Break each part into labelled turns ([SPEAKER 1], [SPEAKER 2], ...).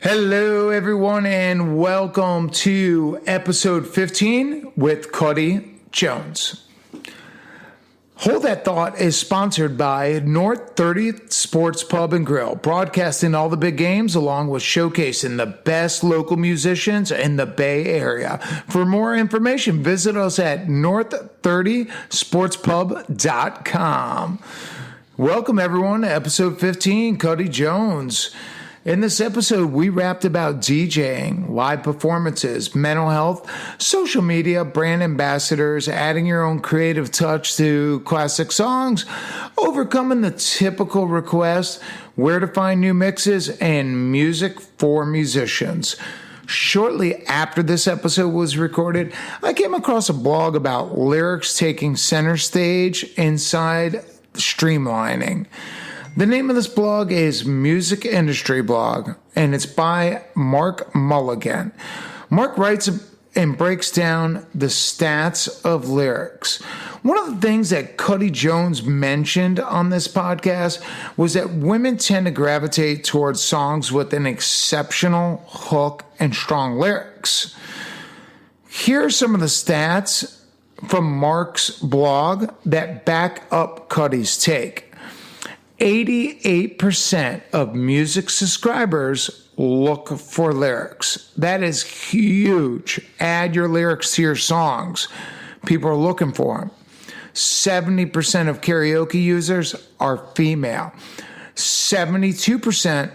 [SPEAKER 1] Hello, everyone, and welcome to episode 15 with Cutty Jones. Hold That Thought is sponsored by North 30th Sports Pub and Grill, broadcasting all the big games along with showcasing the best local musicians in the Bay Area. For more information, visit us at north30sportspub.com. Welcome, everyone, to episode 15, Cutty Jones. In this episode, we rapped about DJing, live performances, mental health, social media, brand ambassadors, adding your own creative touch to classic songs, overcoming the typical request, where to find new mixes, and music for musicians. Shortly after this episode was recorded, I came across a blog about lyrics taking center stage inside streamlining. The name of this blog is Music Industry Blog, and it's by Mark Mulligan. Mark writes and breaks down the stats of lyrics. One of the things that Cutty Jones mentioned on this podcast was that women tend to gravitate towards songs with an exceptional hook and strong lyrics. Here are some of the stats from Mark's blog that back up Cutty's take. 88% of music subscribers look for lyrics. That is huge. Add your lyrics to your songs. People are looking for them. 70% of karaoke users are female. 72%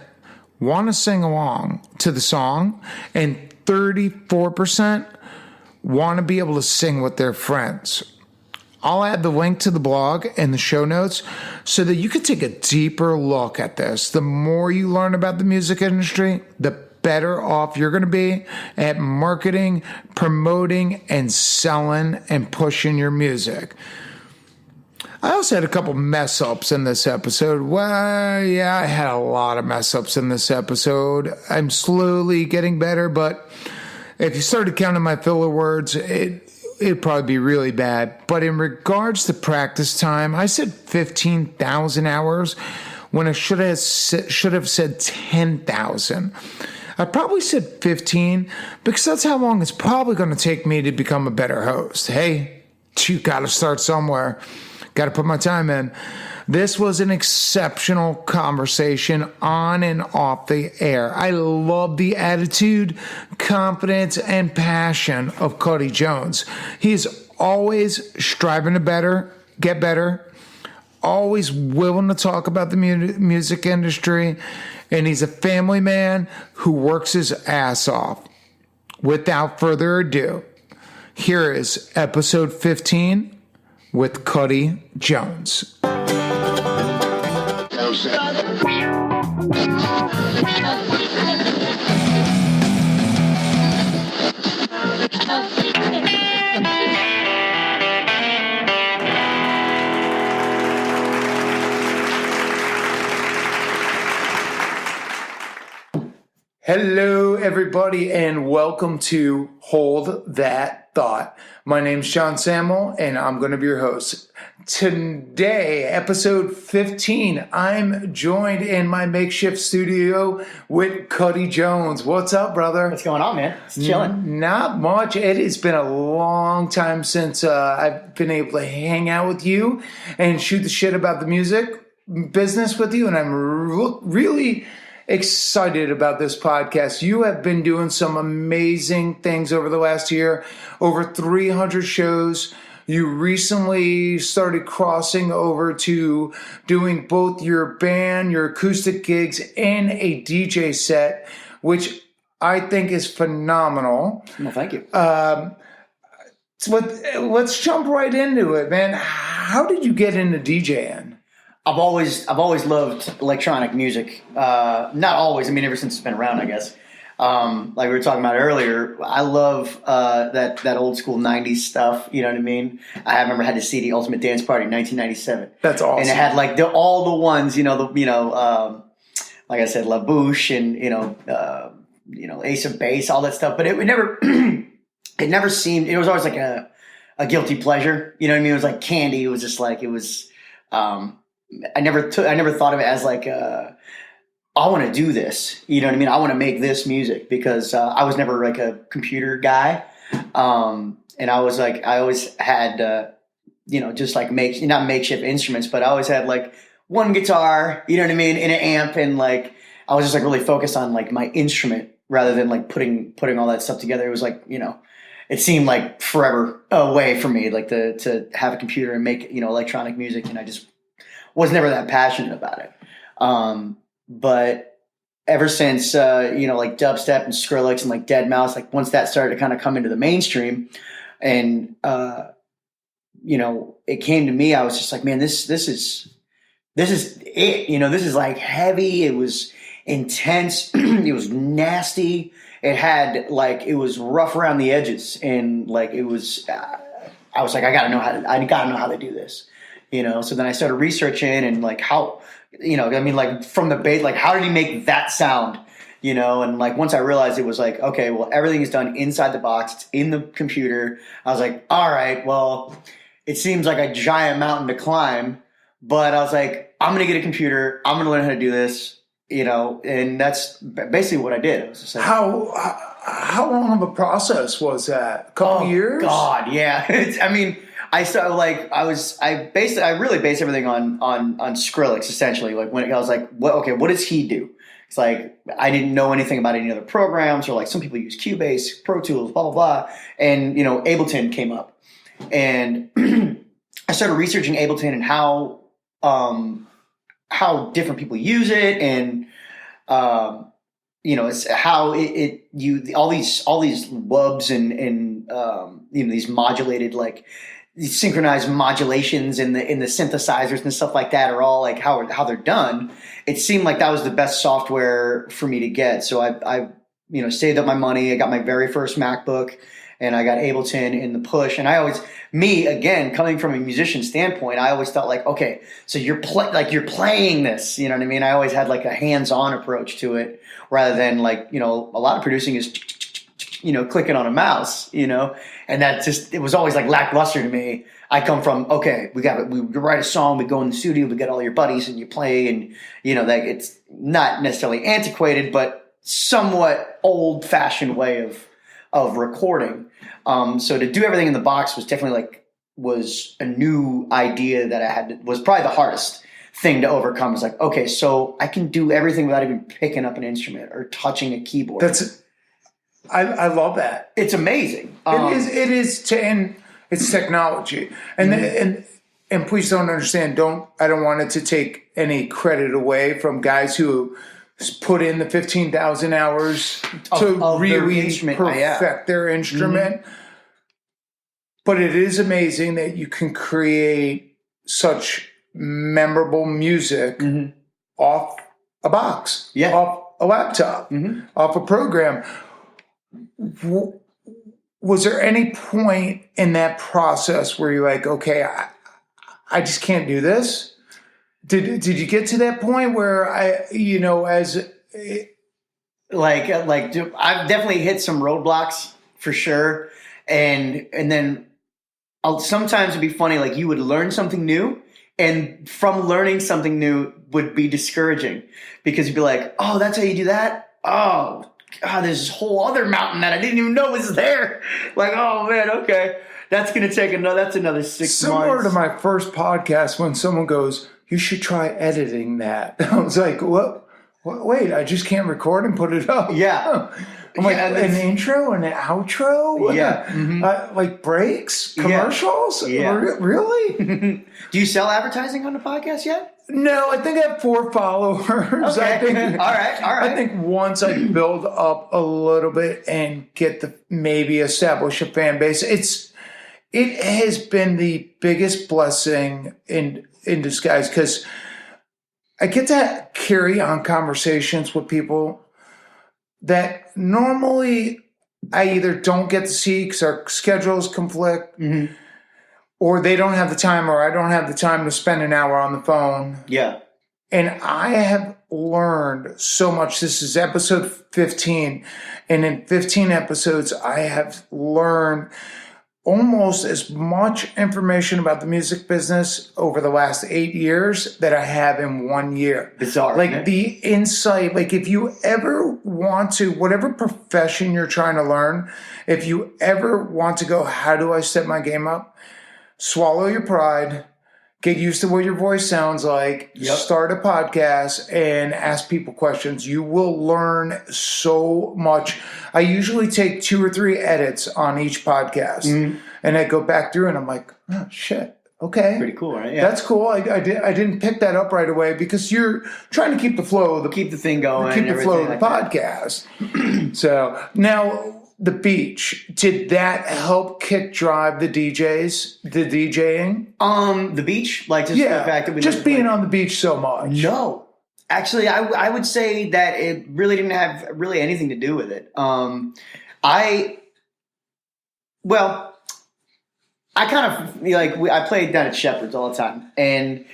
[SPEAKER 1] want to sing along to the song, and 34% want to be able to sing with their friends. I'll add the link to the blog in the show notes so that you can take a deeper look at this. The more you learn about the music industry, the better off you're going to be at marketing, promoting, and selling and pushing your music. I also had a couple mess ups in this episode. Well, yeah, I had a lot of mess ups in this episode. I'm slowly getting better, but if you started counting my filler words, it'd probably be really bad. But in regards to practice time, I said 15,000 hours when I should have said 10,000. I probably said 15 because that's how long it's probably going to take me to become a better host. Hey, you got to start somewhere. Got to put my time in. This was an exceptional conversation on and off the air. I love the attitude, confidence, and passion of Cutty Jones. He's always striving to get better, always willing to talk about the music industry, and he's a family man who works his ass off. Without further ado, here is episode 15 with Cutty Jones. Hello, everybody, and welcome to Hold That Thought. My name's Sean Samuel, and I'm going to be your host. Today, episode 15, I'm joined in my makeshift studio with Cutty Jones. What's up, brother?
[SPEAKER 2] What's going on, man? Just chilling.
[SPEAKER 1] Not much. It has been a long time since I've been able to hang out with you and shoot the shit about the music business with you, and I'm really excited about this podcast. You have been doing some amazing things over the last year, over 300 shows. You recently started crossing over to doing both your band, your acoustic gigs, and a DJ set, which I think is phenomenal.
[SPEAKER 2] Well, thank you.
[SPEAKER 1] Let's jump right into it, man. How did you get into DJing?
[SPEAKER 2] I've always loved electronic music. Not always. I mean, ever since it's been around, I guess. Like we were talking about earlier, I love that old school '90s stuff. You know what I mean? I remember I had the CD Ultimate Dance Party in 1997.
[SPEAKER 1] That's awesome.
[SPEAKER 2] And it had like all the ones, like I said, La Bouche and Ace of Base, all that stuff. But it never it never seemed. It was always like a guilty pleasure. You know what I mean? It was like candy. It was just like it was. I never thought of it as like I want to do this. You know what I mean? I want to make this music because I was never like a computer guy. And I was like, I always had, just like not makeshift instruments, but I always had like one guitar, you know what I mean? And an amp. And like, I was just like really focused on like my instrument rather than like putting all that stuff together. It was like, it seemed like forever away for me, like to have a computer and make, electronic music. And I just was never that passionate about it. But ever since, like dubstep and Skrillex and like Dead Mouse, like once that started to kind of come into the mainstream and, it came to me, I was just like, man, this is it, this is like heavy. It was intense. It was nasty. It had like, it was rough around the edges. And like, it was, I was like, I gotta know how to do this, So then I started researching and like how, like from the base, like how did he make that sound, and like once I realized it was like, okay, well, everything is done inside the box. It's in the computer. I was like, all right, well, it seems like a giant mountain to climb, but I was like, I'm going to get a computer. I'm going to learn how to do this, and that's basically what I did. I was just like,
[SPEAKER 1] how long of a process was that? A couple years?
[SPEAKER 2] God, yeah. I started like I really based everything on Skrillex essentially. Like when I was like, what does he do? It's like I didn't know anything about any other programs or like some people use Cubase, Pro Tools, blah blah blah, and Ableton came up, and I started researching Ableton and how different people use it, and it's how all these wubs and these modulated like these synchronized modulations in the synthesizers and stuff like that are all like how they're done. It seemed like that was the best software for me to get. So I saved up my money. I got my very first MacBook and I got Ableton in the push. And again, coming from a musician standpoint, I always thought like, okay, so you're playing this, you know what I mean? I always had like a hands-on approach to it rather than like, a lot of producing is, clicking on a mouse, and that just, it was always like lackluster to me. I come from, okay, we write a song, we go in the studio, we get all your buddies and you play and, that it's not necessarily antiquated, but somewhat old fashioned way of recording. So to do everything in the box was definitely was a new idea that I had, was probably the hardest thing to overcome. It's like, okay, so I can do everything without even picking up an instrument or touching a keyboard.
[SPEAKER 1] I love that.
[SPEAKER 2] It's amazing.
[SPEAKER 1] It is, and it's technology. And and please don't understand. I don't want it to take any credit away from guys who put in the 15,000 hours to really perfect their instrument. Mm-hmm. But it is amazing that you can create such memorable music mm-hmm. off a box, off a laptop, mm-hmm. off a program. Was there any point in that process where you're like, okay, I just can't do this? Did you get to that point where I've definitely hit some roadblocks for sure, and then sometimes it'd be funny, like you would learn something new, and from learning something new would be discouraging because you'd be like, oh, that's how you do that? Oh, God, there's this whole other mountain that I didn't even know was there. Like, oh man, okay, that's gonna take that's another 6 months. Similar to my first podcast, when someone goes, "You should try editing that," I was like, "What? Wait, I just can't record and put it up."
[SPEAKER 2] Yeah,
[SPEAKER 1] I'm like an intro and an outro.
[SPEAKER 2] Yeah, mm-hmm.
[SPEAKER 1] Like breaks, commercials.
[SPEAKER 2] Yeah.
[SPEAKER 1] Really?
[SPEAKER 2] Do you sell advertising on the podcast yet?
[SPEAKER 1] No, I think I have 4 followers.
[SPEAKER 2] Okay.
[SPEAKER 1] I think,
[SPEAKER 2] all right.
[SPEAKER 1] I think once I build up a little bit and get maybe establish a fan base, it has been the biggest blessing in disguise because I get to carry on conversations with people that normally I either don't get to see because our schedules conflict. Mm-hmm. Or they don't have the time, or I don't have the time to spend an hour on the phone.
[SPEAKER 2] Yeah.
[SPEAKER 1] And I have learned so much. This is episode 15. And in 15 episodes, I have learned almost as much information about the music business over the last 8 years that I have in 1 year.
[SPEAKER 2] Bizarre.
[SPEAKER 1] Like the insight, like if you ever want to, whatever profession you're trying to learn, if you ever want to go, how do I step my game up? Swallow your pride, get used to what your voice sounds like, start a podcast, and ask people questions. You will learn so much. I usually take 2 or 3 edits on each podcast, and I go back through and I'm like, oh, shit. Okay.
[SPEAKER 2] Pretty cool, right? Yeah.
[SPEAKER 1] That's cool. I didn't pick that up right away because you're trying to keep the flow,
[SPEAKER 2] keep the thing going,
[SPEAKER 1] keep the flow of the podcast. So now, the beach, did that help kick drive the DJs, the DJing?
[SPEAKER 2] The beach, like just the fact that we
[SPEAKER 1] just being on the beach so much.
[SPEAKER 2] No, actually, I would say that it really didn't have really anything to do with it. I kind of I played down at Shepherd's all the time, and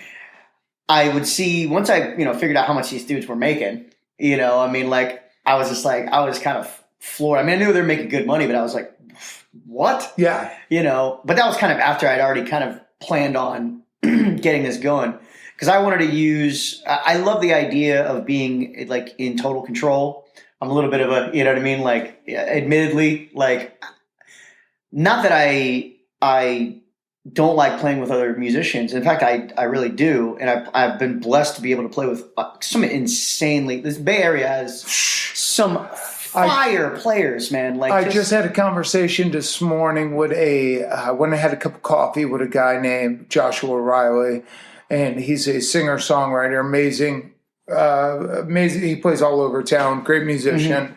[SPEAKER 2] I would see once I figured out how much these dudes were making. I was just like I was kind of floored. I mean, I knew they were making good money, but I was like, what?
[SPEAKER 1] Yeah.
[SPEAKER 2] But that was kind of after I'd already kind of planned on getting this going. Because I wanted to use, I love the idea of being like in total control. I'm a little bit of a, you know what I mean? Like, admittedly, like, not that I don't like playing with other musicians. In fact, I really do. And I've been blessed to be able to play with some insanely, this Bay Area has some fire players, man. Like
[SPEAKER 1] I just had a conversation this morning with when I had a cup of coffee with a guy named Joshua Riley, and he's a singer-songwriter, amazing. He plays all over town, great musician.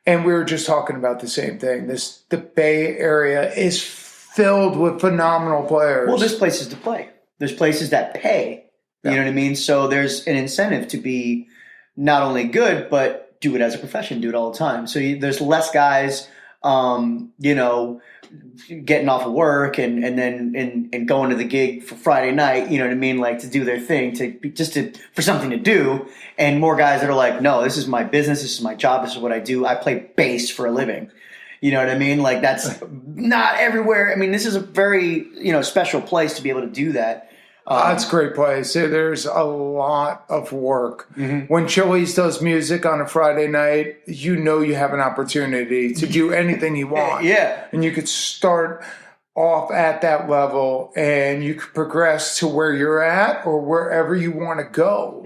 [SPEAKER 1] And we were just talking about the same thing. The Bay Area is filled with phenomenal players.
[SPEAKER 2] Well, there's places to play. There's places that pay. You know what I mean? So there's an incentive to be not only good, but do it as a profession, do it all the time. So there's less guys, getting off of work and then going to the gig for Friday night, you know what I mean? Like to do their thing, for something to do. And more guys that are like, no, this is my business. This is my job. This is what I do. I play bass for a living. You know what I mean? Like that's not everywhere. I mean, this is a very, special place to be able to do that.
[SPEAKER 1] It's a great place. There's a lot of work. When Chili's does music on a Friday night, you have an opportunity to do anything you want. And you could start off at that level and you could progress to where you're at or wherever you want to go.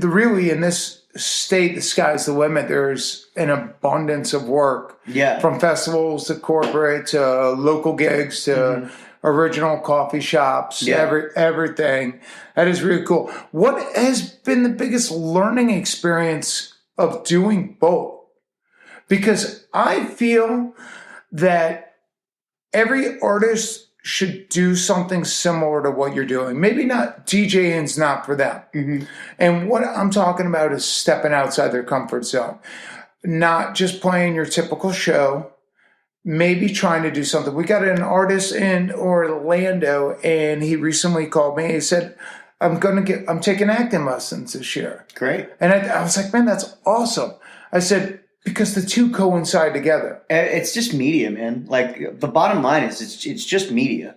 [SPEAKER 1] Really, in this state, the sky's the limit. There's an abundance of work. From festivals to corporate to local gigs to original coffee shops, everything. That is really cool. What has been the biggest learning experience of doing both? Because I feel that every artist should do something similar to what you're doing. Maybe not, DJing's not for them. And what I'm talking about is stepping outside their comfort zone. Not just playing your typical show, maybe trying to do something. We got an artist in Orlando, and he recently called me. He said, I'm taking acting lessons this year.
[SPEAKER 2] Great.
[SPEAKER 1] And I was like, man, that's awesome. I said, because the two coincide together.
[SPEAKER 2] It's just media, man. Like the bottom line is it's just media.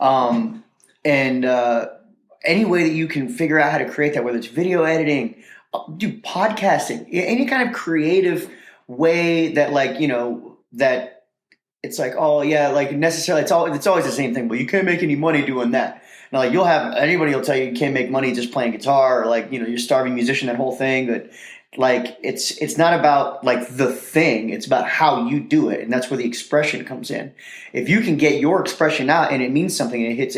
[SPEAKER 2] And any way that you can figure out how to create that, whether it's video editing, do podcasting, any kind of creative way that that it's like, oh yeah, like necessarily it's always the same thing. But you can't make any money doing that. Now, like anybody will tell you can't make money just playing guitar, or like you're a starving musician, that whole thing. But like it's not about like the thing; it's about how you do it, and that's where the expression comes in. If you can get your expression out and it means something, and it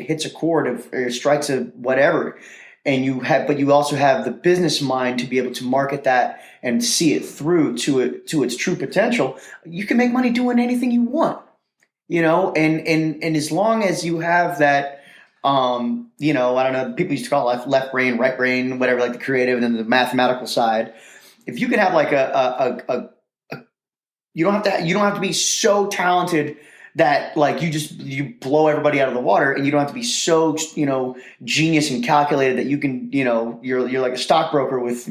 [SPEAKER 2] hits a chord or strikes a whatever, and you also have the business mind to be able to market that and see it through to its true potential, you can make money doing anything you want, and as long as you have that, I don't know, people used to call it left brain, right brain, whatever, like the creative and then the mathematical side. If you can have like you don't have to be so talented that like you blow everybody out of the water, and you don't have to be so, genius and calculated that you can, you're like a stockbroker with,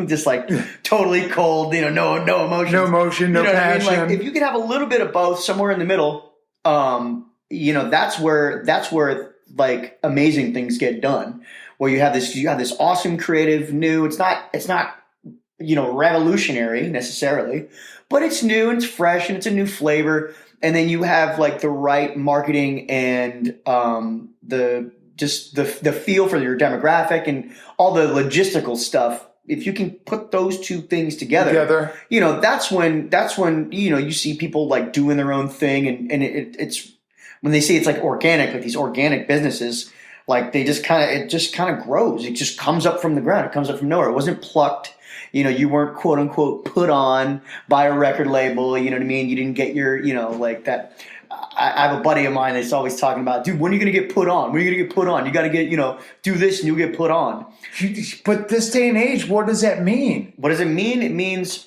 [SPEAKER 2] just like totally cold, no emotion.
[SPEAKER 1] No emotion, no passion.
[SPEAKER 2] What I mean? Like if you could have a little bit of both somewhere in the middle, that's where like amazing things get done. Where you have this awesome creative new. It's not revolutionary necessarily, but it's new and it's fresh and it's a new flavor. And then you have like the right marketing and the feel for your demographic and all the logistical stuff. If you can put those two things together, that's when you see people like doing their own thing, and it's when they say it's like organic, like these organic businesses, like it just kind of grows. It just comes up from the ground. It comes up from nowhere. It wasn't plucked. You weren't quote unquote put on by a record label. You know what I mean? You didn't get your, like that. I have a buddy of mine that's always talking about, dude, when are you going to get put on? When are you going to get put on? You got to get, do this and you'll get put on.
[SPEAKER 1] But this day and age, what does that mean?
[SPEAKER 2] What does it mean? It means,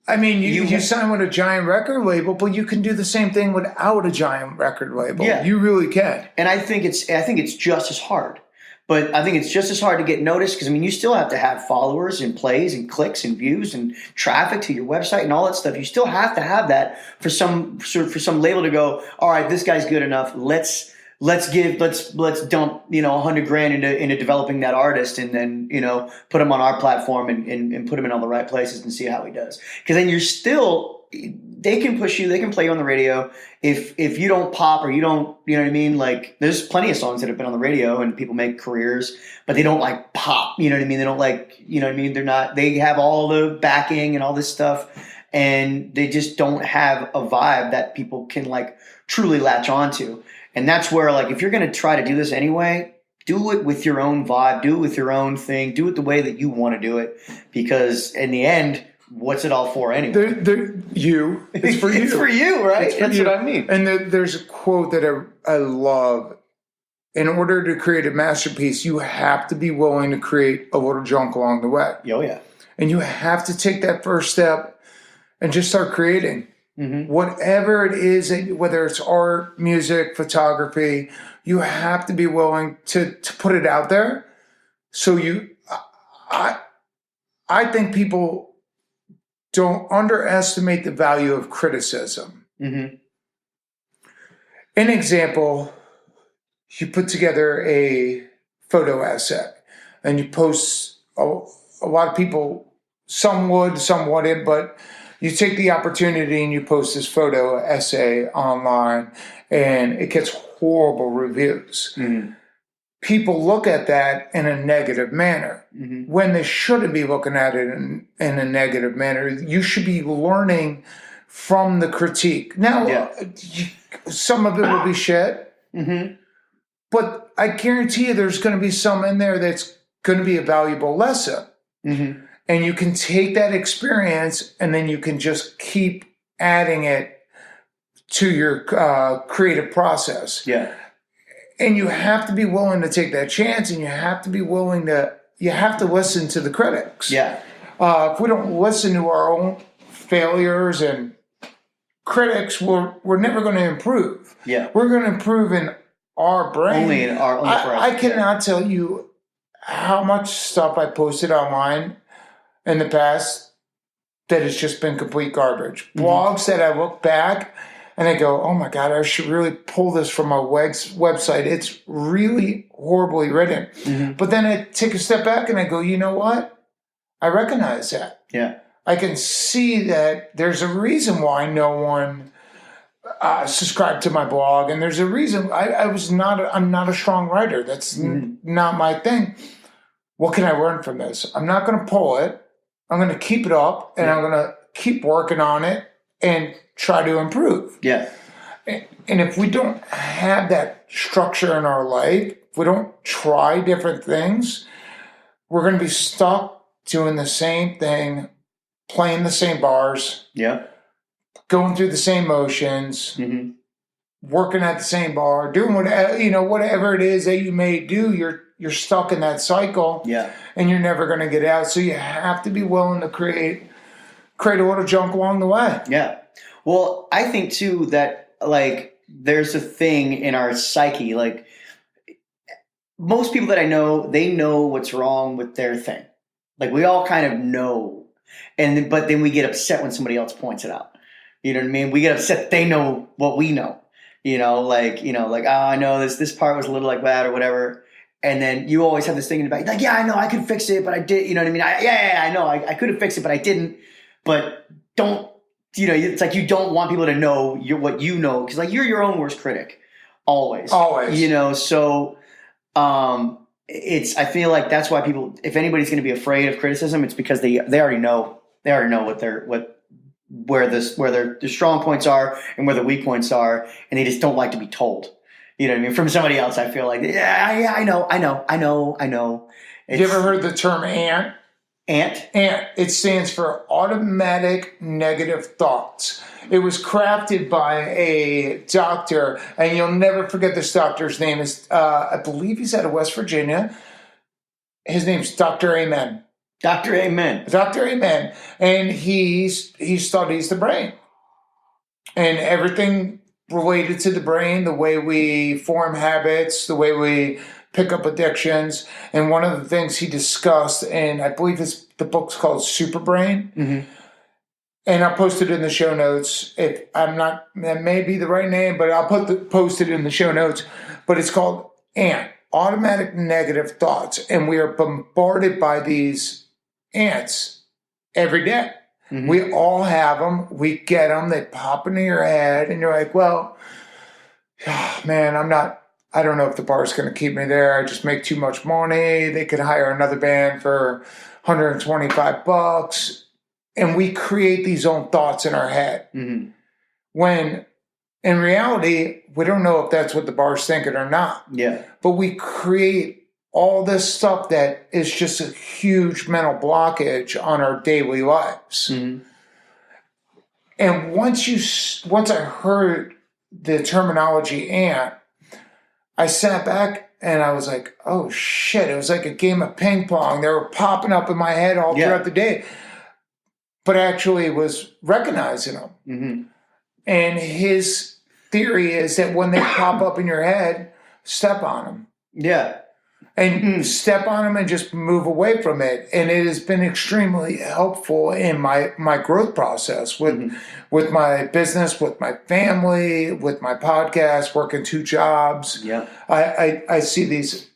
[SPEAKER 1] I mean, you sign with a giant record label, but you can do the same thing without a giant record label.
[SPEAKER 2] Yeah.
[SPEAKER 1] You really can.
[SPEAKER 2] And I think it's just as hard. But I think it's just as hard to get noticed because, you still have to have followers and plays and clicks and views and traffic to your website and all that stuff. You still have to have that for some label to go, all right, this guy's good enough. Let's dump, $100,000 into developing that artist and then, put him on our platform and put him in all the right places and see how he does. Because then they can push you, they can play you on the radio. If you don't pop or you don't, like there's plenty of songs that have been on the radio and people make careers, but they don't like pop, They don't like, they have all the backing and all this stuff and they just don't have a vibe that people can like truly latch onto. And that's where like, if you're going to try to do this anyway, do it with your own vibe, do it with your own thing, do it the way that you want to do it. Because in the end, what's it all for anyway?
[SPEAKER 1] It's for you.
[SPEAKER 2] It's for you, right? That's what I mean.
[SPEAKER 1] And there's a quote that I love. In order to create a masterpiece, you have to be willing to create a little junk along the way.
[SPEAKER 2] Oh, yeah.
[SPEAKER 1] And you have to take that first step and just start creating. Mm-hmm. Whatever it is, whether it's art, music, photography, you have to be willing to put it out there. So I think people don't underestimate the value of criticism. Mm-hmm. An example, you put together a photo essay and you post, a lot of people, some would, some wouldn't, but you take the opportunity and you post this photo essay online and it gets horrible reviews. Mm-hmm. People look at that in a negative manner when they shouldn't be looking at it in a negative manner. You should be learning from the critique. Now, some of it will be shit, but I guarantee you there's going to be some in there that's going to be a valuable lesson. Mm-hmm. And you can take that experience and then you can just keep adding it to your creative process. Yeah. And you have to be willing to take that chance and you have to be willing to, listen to the critics. Yeah. If we don't listen to our own failures and critics, we're never going to improve. Yeah. We're going to improve in our brain. Only for us. I cannot tell you how much stuff I posted online in the past that has just been complete garbage. Mm-hmm. Blogs that I look back and I go, oh my God, I should really pull this from my website. It's really horribly written. Mm-hmm. But then I take a step back and I go, you know what? I recognize that. Yeah. I can see that there's a reason why no one subscribed to my blog. And there's a reason I'm not a strong writer. That's not my thing. What can I learn from this? I'm not going to pull it. I'm going to keep it up and I'm going to keep working on it and try to improve. Yeah. And if we don't have that structure in our life, if we don't try different things, we're going to be stuck doing the same thing, playing the same bars, going through the same motions, working at the same bar, doing whatever it is that you may do. You're stuck in that cycle, and you're never going to get out. So you have to be willing to create a little junk along the way.
[SPEAKER 2] Yeah. Well, I think too that like there's a thing in our psyche, like most people that I know, they know what's wrong with their thing. Like we all kind of know, but then we get upset when somebody else points it out. You know what I mean? We get upset that they know what we know. Like oh, I know this part was a little like that or whatever. And then you always have this thing in the back, like, yeah, I know I could fix it, but I did. You know what I mean? I know I could have fixed it, but I didn't. But don't, it's like you don't want people to know what you know, because like you're your own worst critic, always. So I feel like that's why people, if anybody's going to be afraid of criticism, it's because they already know where their strong points are and where the weak points are, and they just don't like to be told. You know what I mean? From somebody else, I feel like, yeah, I know.
[SPEAKER 1] You ever heard the term ANT?
[SPEAKER 2] ANT?
[SPEAKER 1] ANT. It stands for automatic negative thoughts. It was crafted by a doctor, and you'll never forget this doctor's name. I believe he's out of West Virginia. His name's Dr. Amen.
[SPEAKER 2] Dr. Amen.
[SPEAKER 1] Dr. Amen. And he studies the brain. And everything related to the brain, the way we form habits, the way we pick up addictions. And one of the things he discussed, and I believe the book's called Super Brain. Mm-hmm. And I'll post it in the show notes. If I'm not, that may be the right name, but I'll post it in the show notes. But it's called ANT, automatic negative thoughts. And we are bombarded by these ants every day. Mm-hmm. We all have them. We get them. They pop into your head, and you're like, well, man, I don't know if the bar's going to keep me there. I just make too much money. They could hire another band for $125. And we create these own thoughts in our head. Mm-hmm. When in reality, we don't know if that's what the bar's thinking or not.
[SPEAKER 2] Yeah.
[SPEAKER 1] But we create all this stuff that is just a huge mental blockage on our daily lives. Mm-hmm. And once I heard the terminology ANT, I sat back and I was like, oh shit, it was like a game of ping pong. They were popping up in my head all throughout the day. But I actually was recognizing them. Mm-hmm. And his theory is that when they pop up in your head, step on them.
[SPEAKER 2] Yeah.
[SPEAKER 1] And step on them and just move away from it. And it has been extremely helpful in my growth process with my business, with my family, with my podcast, working 2 jobs.
[SPEAKER 2] Yeah.
[SPEAKER 1] I see these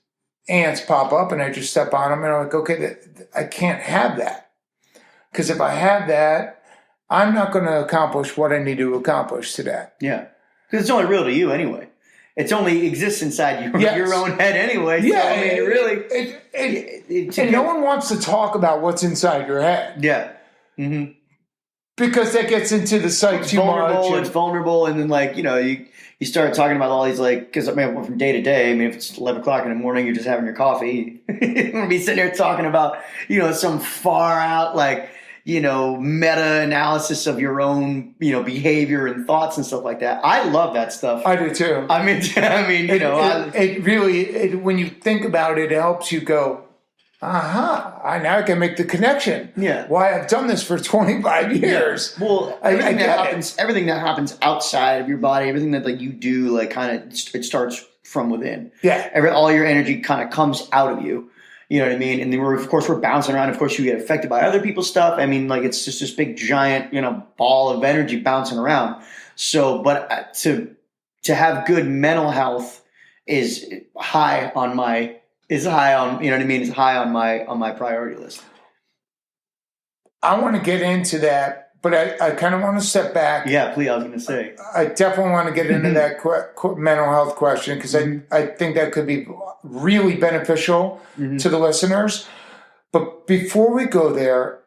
[SPEAKER 1] ants pop up and I just step on them and I'm like, okay, I can't have that. Because if I have that, I'm not going to accomplish what I need to accomplish today.
[SPEAKER 2] Yeah. Because it's only real to you anyway. It only exists inside your own head anyway.
[SPEAKER 1] Yeah,
[SPEAKER 2] so, I mean, really.
[SPEAKER 1] And no one wants to talk about what's inside your head.
[SPEAKER 2] Yeah. Mm-hmm.
[SPEAKER 1] Because that gets into the psyche too much.
[SPEAKER 2] It's vulnerable, and then you start talking about all these because I mean from day to day. I mean if it's 11 o'clock in the morning, you're just having your coffee. You're gonna be sitting there talking about some far out meta analysis of your own behavior and thoughts and stuff like that. I love that stuff.
[SPEAKER 1] I do too.
[SPEAKER 2] It
[SPEAKER 1] really when you think about it, it helps you go, now I can make the connection.
[SPEAKER 2] Yeah.
[SPEAKER 1] Why I've done this for 25 years.
[SPEAKER 2] Yeah. Well, everything that happens outside of your body, everything that you do, it starts from within.
[SPEAKER 1] Yeah.
[SPEAKER 2] All your energy kind of comes out of you. You know what I mean? And then we're bouncing around. Of course, you get affected by other people's stuff. I mean, it's just this big giant, ball of energy bouncing around. So, but to have good mental health is high on it's high on my priority list.
[SPEAKER 1] I want to get into that, but I kind of want to step back.
[SPEAKER 2] Yeah, please. I was going to say.
[SPEAKER 1] I definitely want to get into that mental health question because I think that could be really beneficial to the listeners. But before we go there,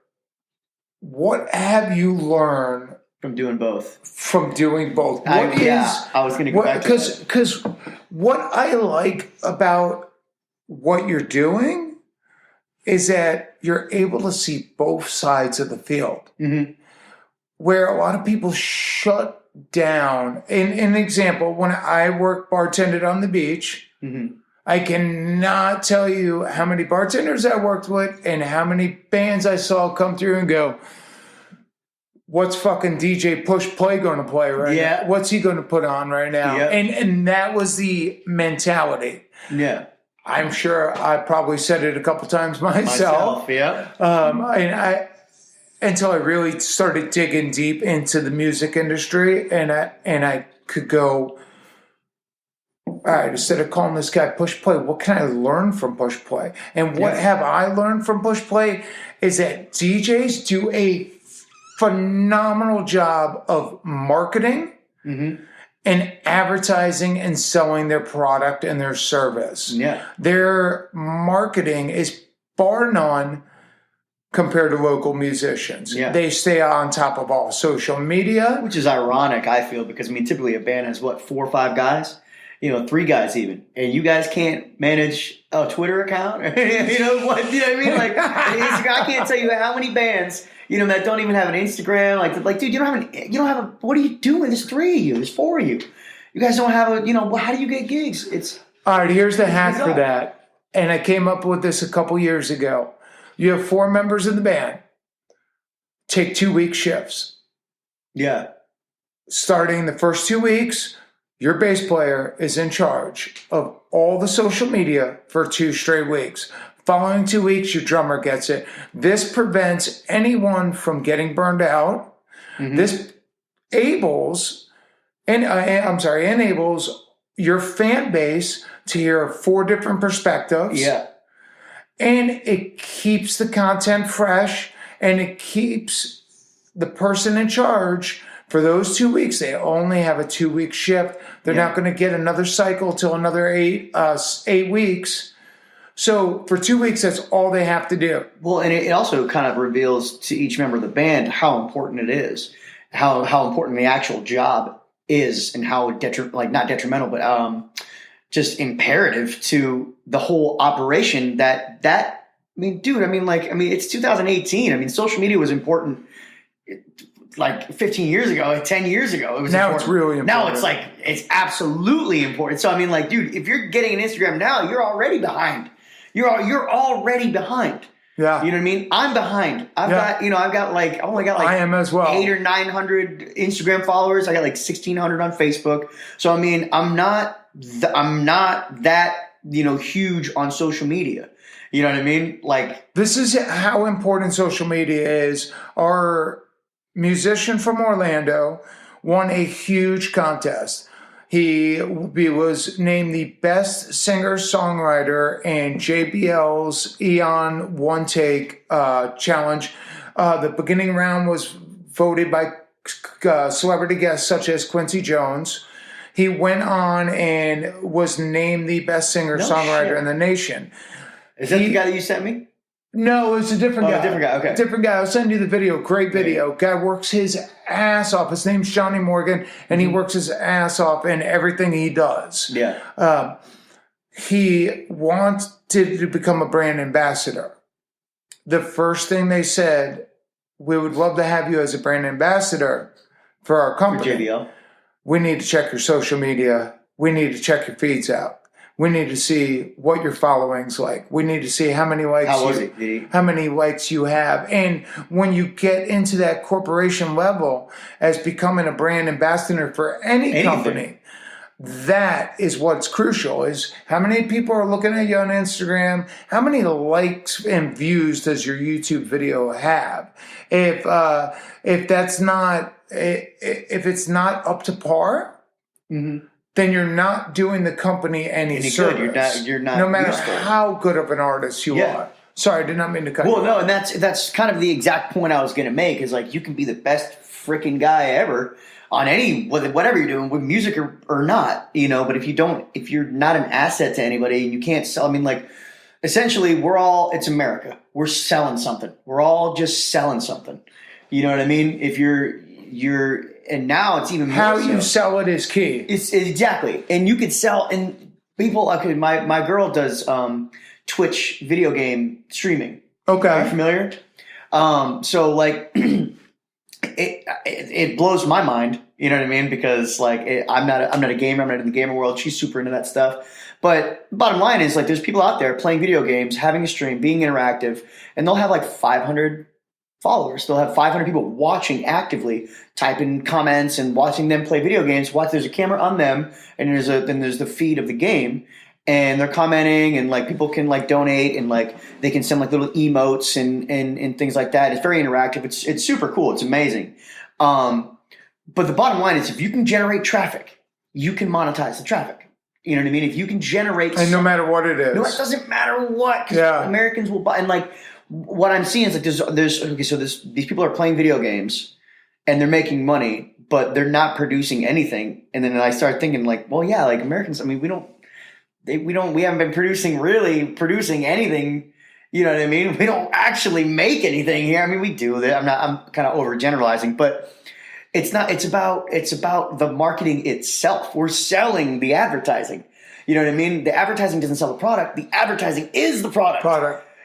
[SPEAKER 1] what have you learned
[SPEAKER 2] from doing both?
[SPEAKER 1] I
[SPEAKER 2] was going to go back to that.
[SPEAKER 1] Because what I like about what you're doing is that you're able to see both sides of the field. Mm-hmm. Where a lot of people shut down. An example, when I bartended on the beach, I cannot tell you how many bartenders I worked with and how many bands I saw come through and go, what's fucking DJ Push Play going to play right now? What's he going to put on right now?
[SPEAKER 2] Yeah.
[SPEAKER 1] And that was the mentality.
[SPEAKER 2] Yeah.
[SPEAKER 1] I'm sure I probably said it a couple times myself.
[SPEAKER 2] Yeah.
[SPEAKER 1] Until I really started digging deep into the music industry, and I could go, all right, instead of calling this guy Push Play, what can I learn from Push Play? And what have I learned from Push Play is that DJs do a phenomenal job of marketing and advertising and selling their product and their service.
[SPEAKER 2] Yeah.
[SPEAKER 1] Their marketing is bar none compared to local musicians.
[SPEAKER 2] Yeah.
[SPEAKER 1] They stay on top of all social media.
[SPEAKER 2] Which is ironic, I feel, because, typically a band has, 4 or 5 guys? 3 guys even. And you guys can't manage a Twitter account? You know what I mean? Like, I can't tell you how many bands, that don't even have an Instagram. Like, dude, you don't have a, what are you doing? There's 3 of you. There's 4 of you. You guys don't have a, how do you get gigs?
[SPEAKER 1] All right, here's the hack for that. And I came up with this a couple years ago. You have 4 members in the band. Take 2-week shifts.
[SPEAKER 2] Yeah.
[SPEAKER 1] Starting the first 2 weeks, your bass player is in charge of all the social media for 2 straight weeks. Following 2 weeks, your drummer gets it. This prevents anyone from getting burned out. This enables your fan base to hear 4 different perspectives.
[SPEAKER 2] Yeah.
[SPEAKER 1] And it keeps the content fresh, and it keeps the person in charge for those 2 weeks. They only have a 2-week shift. They're not going to get another cycle till another 8 weeks. So for 2 weeks, that's all they have to do.
[SPEAKER 2] Well, and it also kind of reveals to each member of the band how important it is, how important the actual job is, and how not detrimental, but just imperative to the whole operation. It's 2018. Social media was important like 15 years ago, 10 years ago. It was
[SPEAKER 1] now
[SPEAKER 2] important.
[SPEAKER 1] It's really important.
[SPEAKER 2] Now it's absolutely important. So dude, if you're getting an Instagram now, you're already behind. You're already behind.
[SPEAKER 1] Yeah.
[SPEAKER 2] You know what I mean? I'm behind. I've only got
[SPEAKER 1] I am as well.
[SPEAKER 2] 800 or 900 Instagram followers. I got 1,600 on Facebook. So I'm not that, huge on social media. You know what I mean?
[SPEAKER 1] This is how important social media is. Our musician from Orlando won a huge contest. He was named the best singer-songwriter in JBL's Eon One Take Challenge. The beginning round was voted by celebrity guests such as Cutty Jones. He went on and was named the best singer-songwriter in the nation.
[SPEAKER 2] Is that the guy that you sent me?
[SPEAKER 1] No, it's a different guy.
[SPEAKER 2] Different guy, okay.
[SPEAKER 1] Different guy. I'll send you the video. Great video. Guy works his ass off. His name's Johnny Morgan, and he works his ass off in everything he does.
[SPEAKER 2] Yeah.
[SPEAKER 1] He wanted to become a brand ambassador. The first thing they said, we would love to have you as a brand ambassador for our company.
[SPEAKER 2] For JBL.
[SPEAKER 1] We need to check your social media. We need to check your feeds out. We need to see what your following's like. We need to see how many likes how many likes you have. And when you get into that corporation level as becoming a brand ambassador for any company, that is what's crucial, is how many people are looking at you on Instagram, how many likes and views does your YouTube video have? If that's not if it's not up to par, then you're not doing the company any service. You're not no matter useful. How good of an artist you are. Sorry, I did not mean to cut you off.
[SPEAKER 2] Well, no, and that's kind of the exact point I was going to make, is you can be the best freaking guy ever on whatever you're doing, with music or not, but if you're not an asset to anybody and you can't sell, essentially it's America. We're selling something. We're all just selling something. You know what I mean? If and now it's even more
[SPEAKER 1] how you sell it is key.
[SPEAKER 2] It's exactly. And you could sell, and people, my girl does Twitch video game streaming.
[SPEAKER 1] Okay.
[SPEAKER 2] Are you familiar? It blows my mind, you know what I mean? Because I'm not a gamer, I'm not in the gamer world. She's super into that stuff. But bottom line is there's people out there playing video games, having a stream, being interactive, and they'll have 500 followers. They'll have 500 people watching actively, typing comments and watching them play video games. There's a camera on them, and then there's the feed of the game, and they're commenting, and like people can like donate, and like they can send like little emotes and things like that. It's very interactive. It's super cool. It's amazing. But the bottom line is, if you can generate traffic, you can monetize the traffic. You know what I mean? If you can generate,
[SPEAKER 1] and no matter what it is,
[SPEAKER 2] no, it doesn't matter what. Because Americans will buy. And like what I'm seeing is like these people are playing video games and they're making money, but they're not producing anything. And then I start thinking like, well, yeah, like Americans. I mean, we haven't been producing anything. You know what I mean? We don't actually make anything here. I mean, we do that. I'm kind of overgeneralizing, but. It's not. It's about the marketing itself. We're selling the advertising. You know what I mean? The advertising doesn't sell the product. The advertising is the product.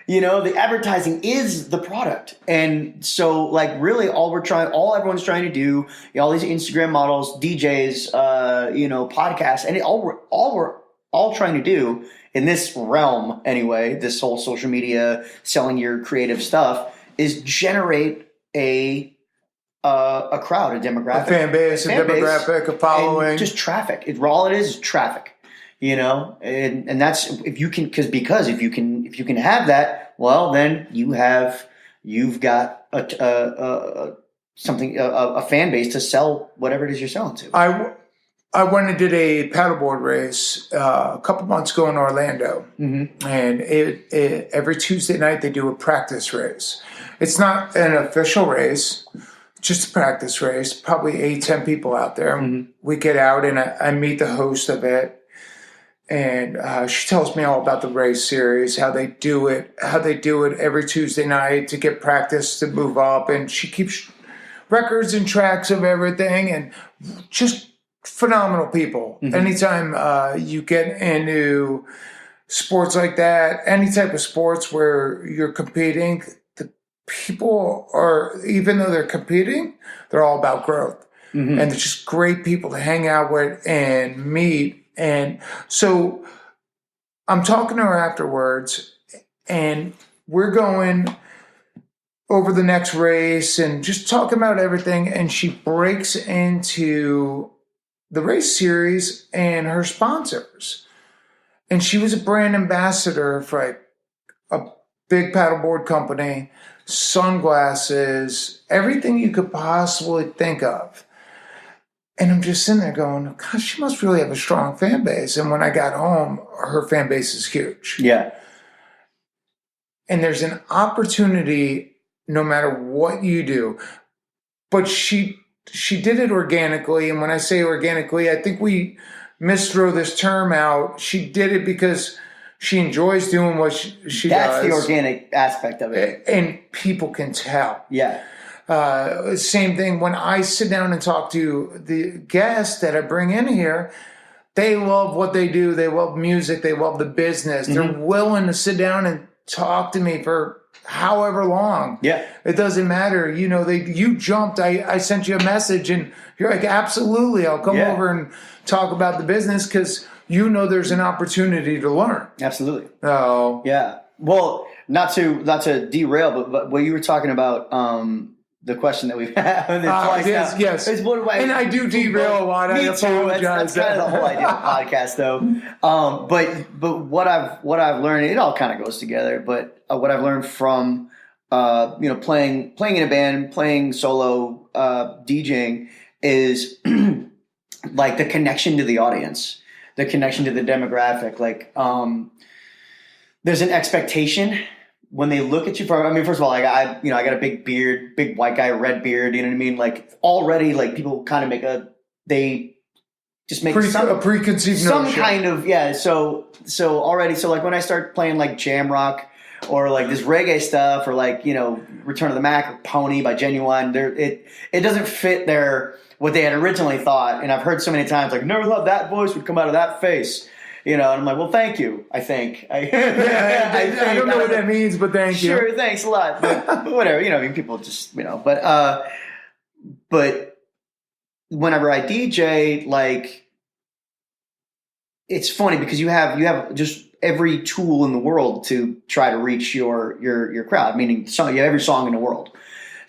[SPEAKER 2] You know, the advertising is the product. And so, like, really, all everyone's trying to do, all these Instagram models, DJs, podcasts, and we're all trying to do in this realm anyway, this whole social media, selling your creative stuff, is generate a crowd, a demographic,
[SPEAKER 1] a fan base, a following,
[SPEAKER 2] just traffic. All it is traffic, you know, and that's if you can have that, well, then you've got a fan base to sell whatever it is you're selling to.
[SPEAKER 1] I went and did a paddleboard race a couple months ago in Orlando, and every Tuesday night they do a practice race. It's not an official race. Just a practice race, probably 8-10 people out there. We get out and I meet the host of it, and she tells me all about the race series, how they do it every Tuesday night to get practice to move up, and she keeps records and tracks of everything, and just phenomenal people. Anytime you get into sports like that, any type of sports where you're competing, people are, even though they're competing, they're all about growth. And they're just great people to hang out with and meet. And so I'm talking to her afterwards, and we're going over the next race and just talking about everything. And she breaks into the race series and her sponsors. And she was a brand ambassador for like a big paddleboard company, sunglasses, everything you could possibly think of. And I'm just sitting there going, gosh, she must really have a strong fan base. And when I got home, her fan base is huge.
[SPEAKER 2] Yeah.
[SPEAKER 1] And there's an opportunity no matter what you do. But she did it organically. And when I say organically, I think we misthrow this term out. She did it because she enjoys doing what she does.
[SPEAKER 2] That's the organic aspect of it.
[SPEAKER 1] And people can tell.
[SPEAKER 2] Yeah.
[SPEAKER 1] Same thing when I sit down and talk to the guests that I bring in here. They love what they do. They love music. They love the business. They're willing to sit down and talk to me for however long.
[SPEAKER 2] Yeah.
[SPEAKER 1] It doesn't matter. You know, you jumped. I sent you a message and you're like, absolutely. I'll come over and talk about the business because you know there's an opportunity to learn.
[SPEAKER 2] Absolutely.
[SPEAKER 1] Oh.
[SPEAKER 2] Yeah. Well, not to derail, but what you were talking about, the question that we've had.
[SPEAKER 1] Yes. And I do derail a lot. I apologize.
[SPEAKER 2] That's kind of the whole idea of the podcast, though. But what I've learned, it all kind of goes together. But what I've learned from playing in a band, playing solo, DJing is like the connection to the audience, the connection to the demographic. Like there's an expectation when they look at you. First of all, like I got a big beard, big white guy, red beard. You know what I mean? Like already, like people kind of make a
[SPEAKER 1] preconceived notion.
[SPEAKER 2] Kind of, yeah. So already, so like when I start playing like jam rock or like this reggae stuff or like, Return of the Mac or Pony by Genuine, it doesn't fit what they had originally thought. And I've heard so many times, like, never thought that voice would come out of that face. And I'm like, well, thank you, I think. I
[SPEAKER 1] don't know what that means, but thank you.
[SPEAKER 2] Sure, thanks a lot. But whatever, people just, but whenever I DJ, like, it's funny because you have just every tool in the world to try to reach your crowd, meaning you have every song in the world.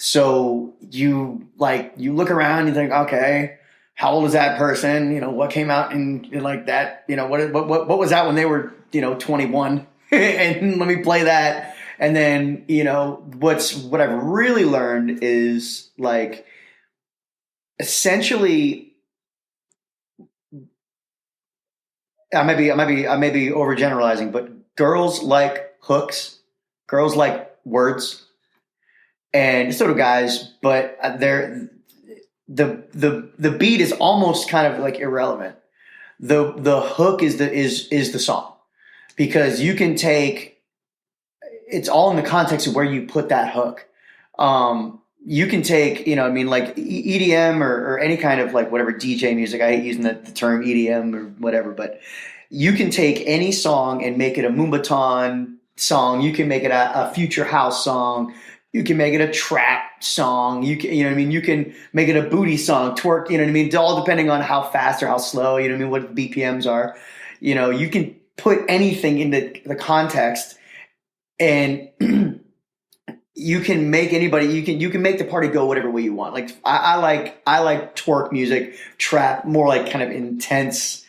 [SPEAKER 2] So you look around and you think, okay, how old is that person? You know, what came out in like that? You know, what was that when they were 21? And let me play that. And then what I've really learned is like essentially, I may be overgeneralizing, but girls like hooks, girls like words, and so do guys. But the beat is almost kind of like irrelevant. The hook is the song, because you can take, it's all in the context of where you put that hook. You can take, like EDM or any kind of like whatever DJ music. I hate using the term EDM or whatever, but you can take any song and make it a Moombahton song. You can make it a future house song. You can make it a trap song. You can, you can make it a booty song, twerk, It's all depending on how fast or how slow, what the BPMs are. You can put anything into the context, and you can make anybody, you can make the party go whatever way you want. Like I like twerk music, trap, more like kind of intense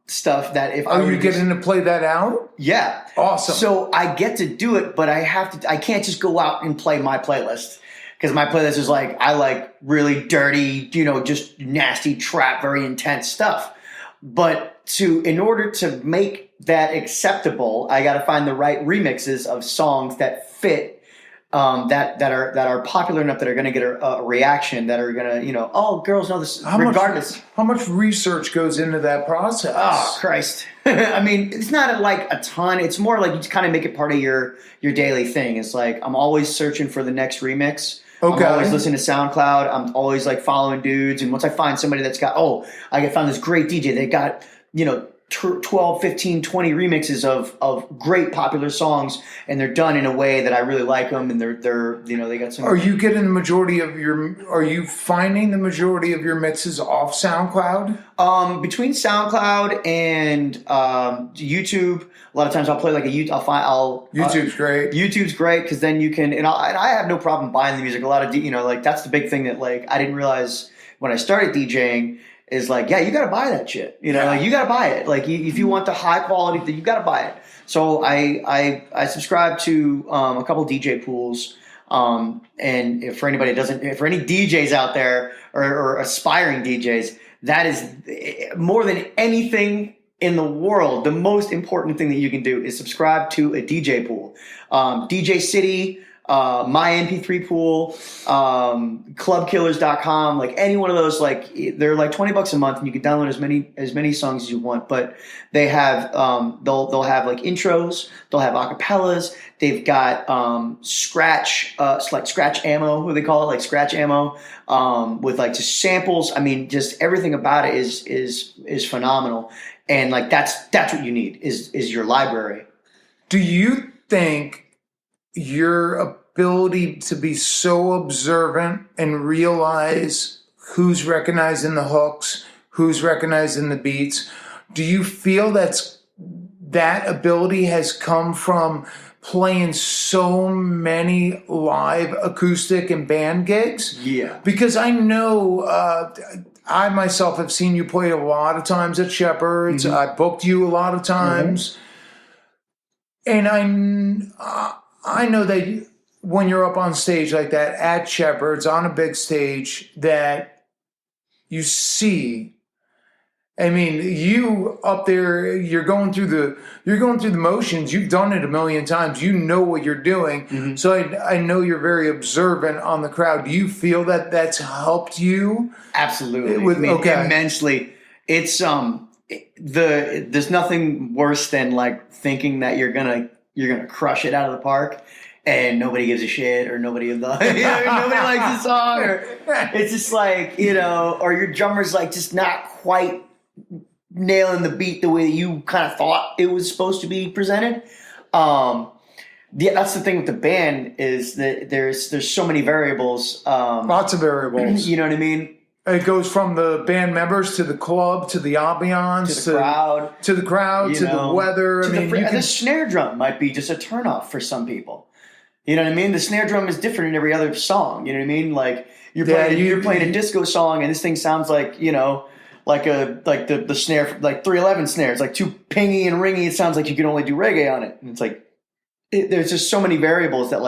[SPEAKER 2] stuff that if
[SPEAKER 1] you getting to play that out?
[SPEAKER 2] Yeah.
[SPEAKER 1] Awesome.
[SPEAKER 2] So I get to do it, but I can't just go out and play my playlist, because my playlist is like, I like really dirty, just nasty trap, very intense stuff. But in order to make that acceptable, I got to find the right remixes of songs that fit, that are popular enough, that are going to get a reaction, that are going to, oh, girls know this, regardless.
[SPEAKER 1] How much research goes into that process?
[SPEAKER 2] Oh, Christ. I mean, it's not like a ton. It's more like you just kind of make it part of your daily thing. It's like, I'm always searching for the next remix. Okay. I'm always listening to SoundCloud. I'm always like following dudes. And once I find somebody that's got, I found this great DJ. They got, 12, 15, 20 remixes of great popular songs, and they're done in a way that I really like them, and they're they got some. Are you finding
[SPEAKER 1] the majority of your mixes off SoundCloud?
[SPEAKER 2] Between SoundCloud and YouTube, a lot of times I'll play like
[SPEAKER 1] YouTube's great.
[SPEAKER 2] YouTube's great, because then you can, and I have no problem buying the music. A lot of like that's the big thing that like I didn't realize when I started DJing. Is like, yeah, you got to buy that shit. Like you got to buy it. Like if you want the high quality, you got to buy it. So I subscribe to a couple DJ pools. And if for any DJs out there or aspiring DJs, that is more than anything in the world, the most important thing that you can do is subscribe to a DJ pool. DJ City, my MP3 pool, clubkillers.com, like any one of those, like they're like $20 a month, and you can download as many songs as you want. But they have they'll have like intros, they'll have acapellas, they've got scratch like scratch ammo, what they call it, like scratch ammo, with like just samples. I mean, just everything about it is phenomenal. And like that's what you need is your library.
[SPEAKER 1] Do you think your ability to be so observant and realize who's recognizing the hooks, who's recognizing the beats, do you feel that ability has come from playing so many live acoustic and band gigs?
[SPEAKER 2] Yeah.
[SPEAKER 1] Because I know I myself have seen you play a lot of times at Shepherd's. Mm-hmm. I booked you a lot of times. Mm-hmm. And I know that when you're up on stage like that at Shepherd's on a big stage, that you see, I mean, you up there, you're going through the motions. You've done it a million times. You know what you're doing. Mm-hmm. So I know you're very observant on the crowd. Do you feel that that's helped you?
[SPEAKER 2] Absolutely. Immensely. It's there's nothing worse than like thinking that you're gonna crush it out of the park, and nobody gives a shit, or nobody likes the song, or it's just like, or your drummer's like just not quite nailing the beat the way you kind of thought it was supposed to be presented. That's the thing with the band, is that there's so many variables.
[SPEAKER 1] Lots of variables.
[SPEAKER 2] You know what I mean?
[SPEAKER 1] It goes from the band members to the club to the ambiance
[SPEAKER 2] to the crowd,
[SPEAKER 1] to the weather.
[SPEAKER 2] The snare drum might be just a turnoff for some people. You know what I mean? The snare drum is different in every other song. You know what I mean? Like you're playing a disco song, and this thing sounds like like the snare, like 311 snare. It's like too pingy and ringy. It sounds like you can only do reggae on it. And it's like there's just so many variables that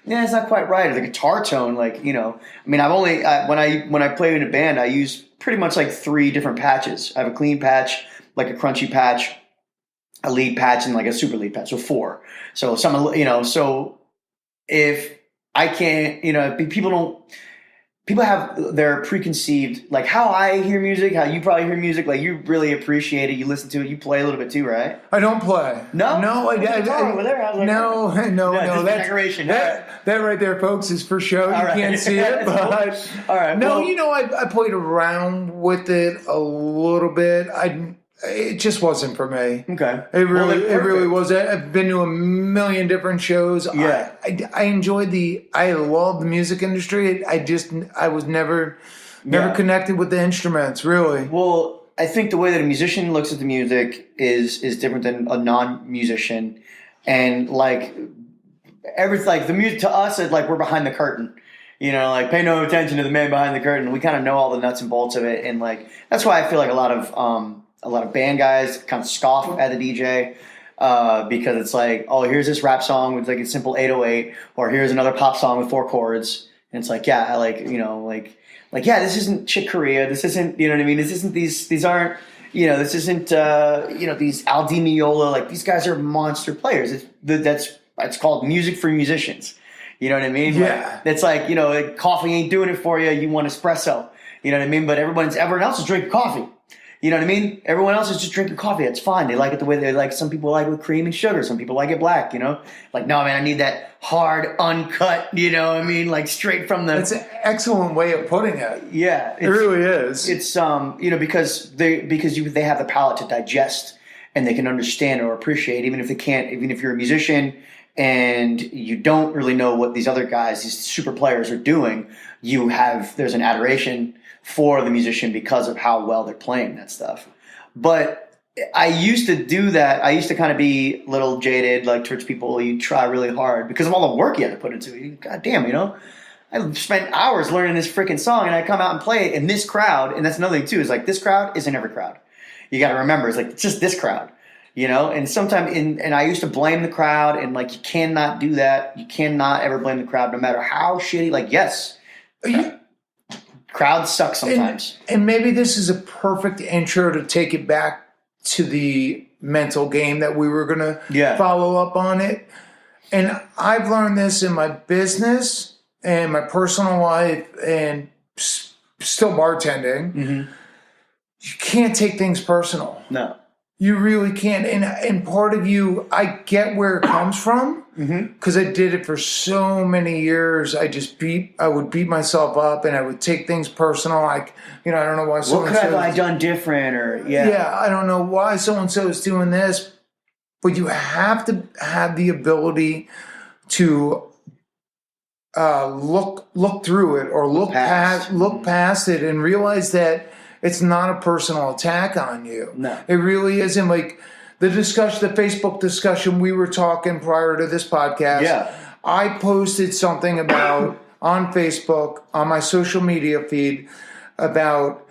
[SPEAKER 2] it's not quite right. Or the guitar tone, I mean, I've only when I play in a band, I use pretty much like 3 different patches. I have a clean patch, like a crunchy patch, a lead patch, and like a super lead patch. So 4. So so if I can't, people have their preconceived, like how I hear music, how you probably hear music, like you really appreciate it, you listen to it, you play a little bit too, right?
[SPEAKER 1] I don't play.
[SPEAKER 2] No?
[SPEAKER 1] No,
[SPEAKER 2] over there. I was like,
[SPEAKER 1] no.
[SPEAKER 2] Decoration.
[SPEAKER 1] That right there, folks, is for show. You can't see it, but
[SPEAKER 2] all right.
[SPEAKER 1] No, I played around with it a little bit. It just wasn't for me.
[SPEAKER 2] Okay.
[SPEAKER 1] It really was. I've been to a million different shows.
[SPEAKER 2] Yeah.
[SPEAKER 1] I enjoyed I love the music industry. I was never connected with the instruments, really.
[SPEAKER 2] Well, I think the way that a musician looks at the music is different than a non-musician. And everything, like the music to us is like we're behind the curtain. Pay no attention to the man behind the curtain. We kind of know all the nuts and bolts of it. And that's why I feel like a lot of band guys kind of scoff at the DJ because it's like, oh, here's this rap song with like a simple 808, or here's another pop song with 4 chords, and it's like, yeah, this isn't Chick Corea, this isn't, you know what I mean? This isn't these aren't, this isn't these Al Di Meola, like these guys are monster players. It's called music for musicians. You know what I mean?
[SPEAKER 1] Yeah.
[SPEAKER 2] It's like, coffee ain't doing it for you. You want espresso. You know what I mean? But everyone else is drinking coffee. You know what I mean? Everyone else is just drinking coffee. That's fine. They like it the way they like. Some people like it with cream and sugar. Some people like it black, Like, no, man, I need that hard, uncut, like straight from the...
[SPEAKER 1] That's an excellent way of putting it.
[SPEAKER 2] Yeah.
[SPEAKER 1] It really is.
[SPEAKER 2] It's, because they have the palate to digest and they can understand or appreciate, even if you're a musician and you don't really know what these other guys, these super players are doing, there's an adoration for the musician because of how well they're playing that stuff. But I used to do that. I used to kind of be a little jaded, like towards people. You try really hard because of all the work you had to put into it. God damn, I spent hours learning this freaking song, and I come out and play it in this crowd. And that's another thing too, is like this crowd isn't every crowd. You got to remember, it's just this crowd, And sometimes, and I used to blame the crowd, and you cannot do that. You cannot ever blame the crowd, no matter how shitty. Yes. Crowds suck sometimes.
[SPEAKER 1] And maybe this is a perfect intro to take it back to the mental game that we were going to follow up on it. And I've learned this in my business and my personal life and still bartending. Mm-hmm. You can't take things personal.
[SPEAKER 2] No.
[SPEAKER 1] You really can't. And part of you, I get where it comes from because I did it for so many years. I would beat myself up and I would take things personal. Like, I don't know why
[SPEAKER 2] what could have I done different, or
[SPEAKER 1] I don't know why so-and-so is doing this. But you have to have the ability to look through it or look past it and realize that it's not a personal attack on you.
[SPEAKER 2] No.
[SPEAKER 1] It really isn't. Like the Facebook discussion we were talking prior to this podcast. Yeah. I posted something about on Facebook, on my social media feed, about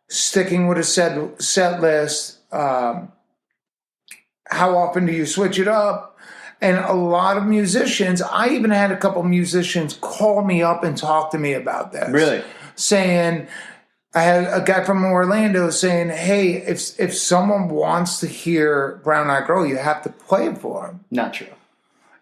[SPEAKER 1] sticking with a set list. How often do you switch it up? And a lot of musicians, I even had a couple musicians call me up and talk to me about this.
[SPEAKER 2] Really?
[SPEAKER 1] Saying... I had a guy from Orlando saying, hey, if someone wants to hear Brown Eyed Girl, you have to play it for them.
[SPEAKER 2] Not true.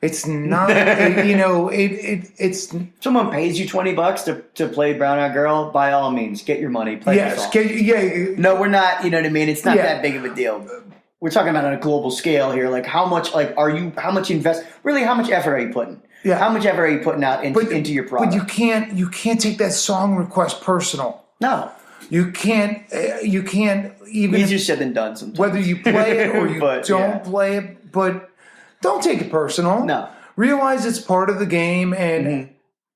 [SPEAKER 1] It's not, it's...
[SPEAKER 2] Someone pays you $20 to play Brown Eyed Girl, by all means, get your money, play the song. No, we're not, you know what I mean? It's not that big of a deal. We're talking about on a global scale here. Like, how much effort are you putting? Yeah. How much effort are you putting out into your product?
[SPEAKER 1] But you can't take that song request personal.
[SPEAKER 2] No.
[SPEAKER 1] You can't even...
[SPEAKER 2] Easier said than done sometimes.
[SPEAKER 1] Whether you play it or you don't play it, but don't take it personal.
[SPEAKER 2] No.
[SPEAKER 1] Realize it's part of the game, and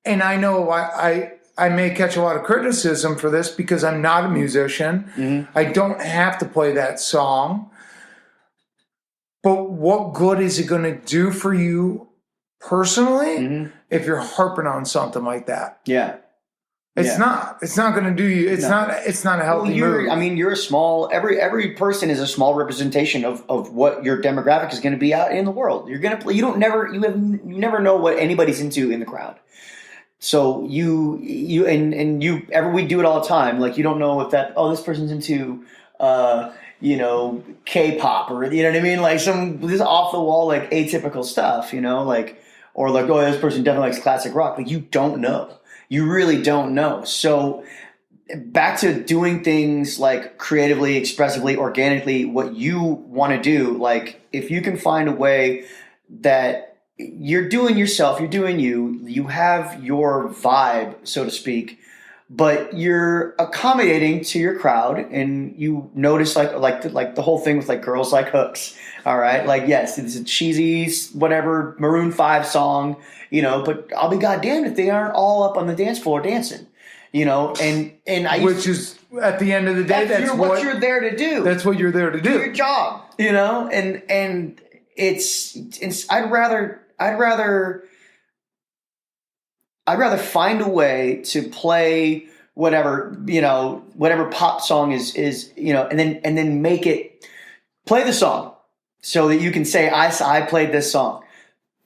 [SPEAKER 1] I know I may catch a lot of criticism for this because I'm not a musician. Mm-hmm. I don't have to play that song. But what good is it going to do for you personally, if you're harping on something like that.
[SPEAKER 2] Yeah.
[SPEAKER 1] It's not going to do you. It's not a healthy move.
[SPEAKER 2] I mean, you're a small. Every person is a small representation of what your demographic is going to be out in the world. You're going to. You never know what anybody's into in the crowd. So we do it all the time. Like, you don't know if this person's into K-pop, or you know what I mean, like this off the wall, like atypical stuff, like, or like, oh, this person definitely likes classic rock. Like, you don't know. You really don't know. So back to doing things like creatively, expressively, organically, what you want to do. Like, if you can find a way that you're doing yourself, you're doing you have your vibe, so to speak, but you're accommodating to your crowd, and you notice like the whole thing with like Girls Like Hooks. All right, like, yes, it's a cheesy whatever Maroon 5 song, but I'll be goddamned if they aren't all up on the dance floor dancing, and
[SPEAKER 1] which is at the end of the day, that's what
[SPEAKER 2] you're there to do.
[SPEAKER 1] That's what you're there to do.
[SPEAKER 2] Your job, and it's I'd rather find a way to play whatever pop song is, and then make it, play the song so that you can say, I played this song.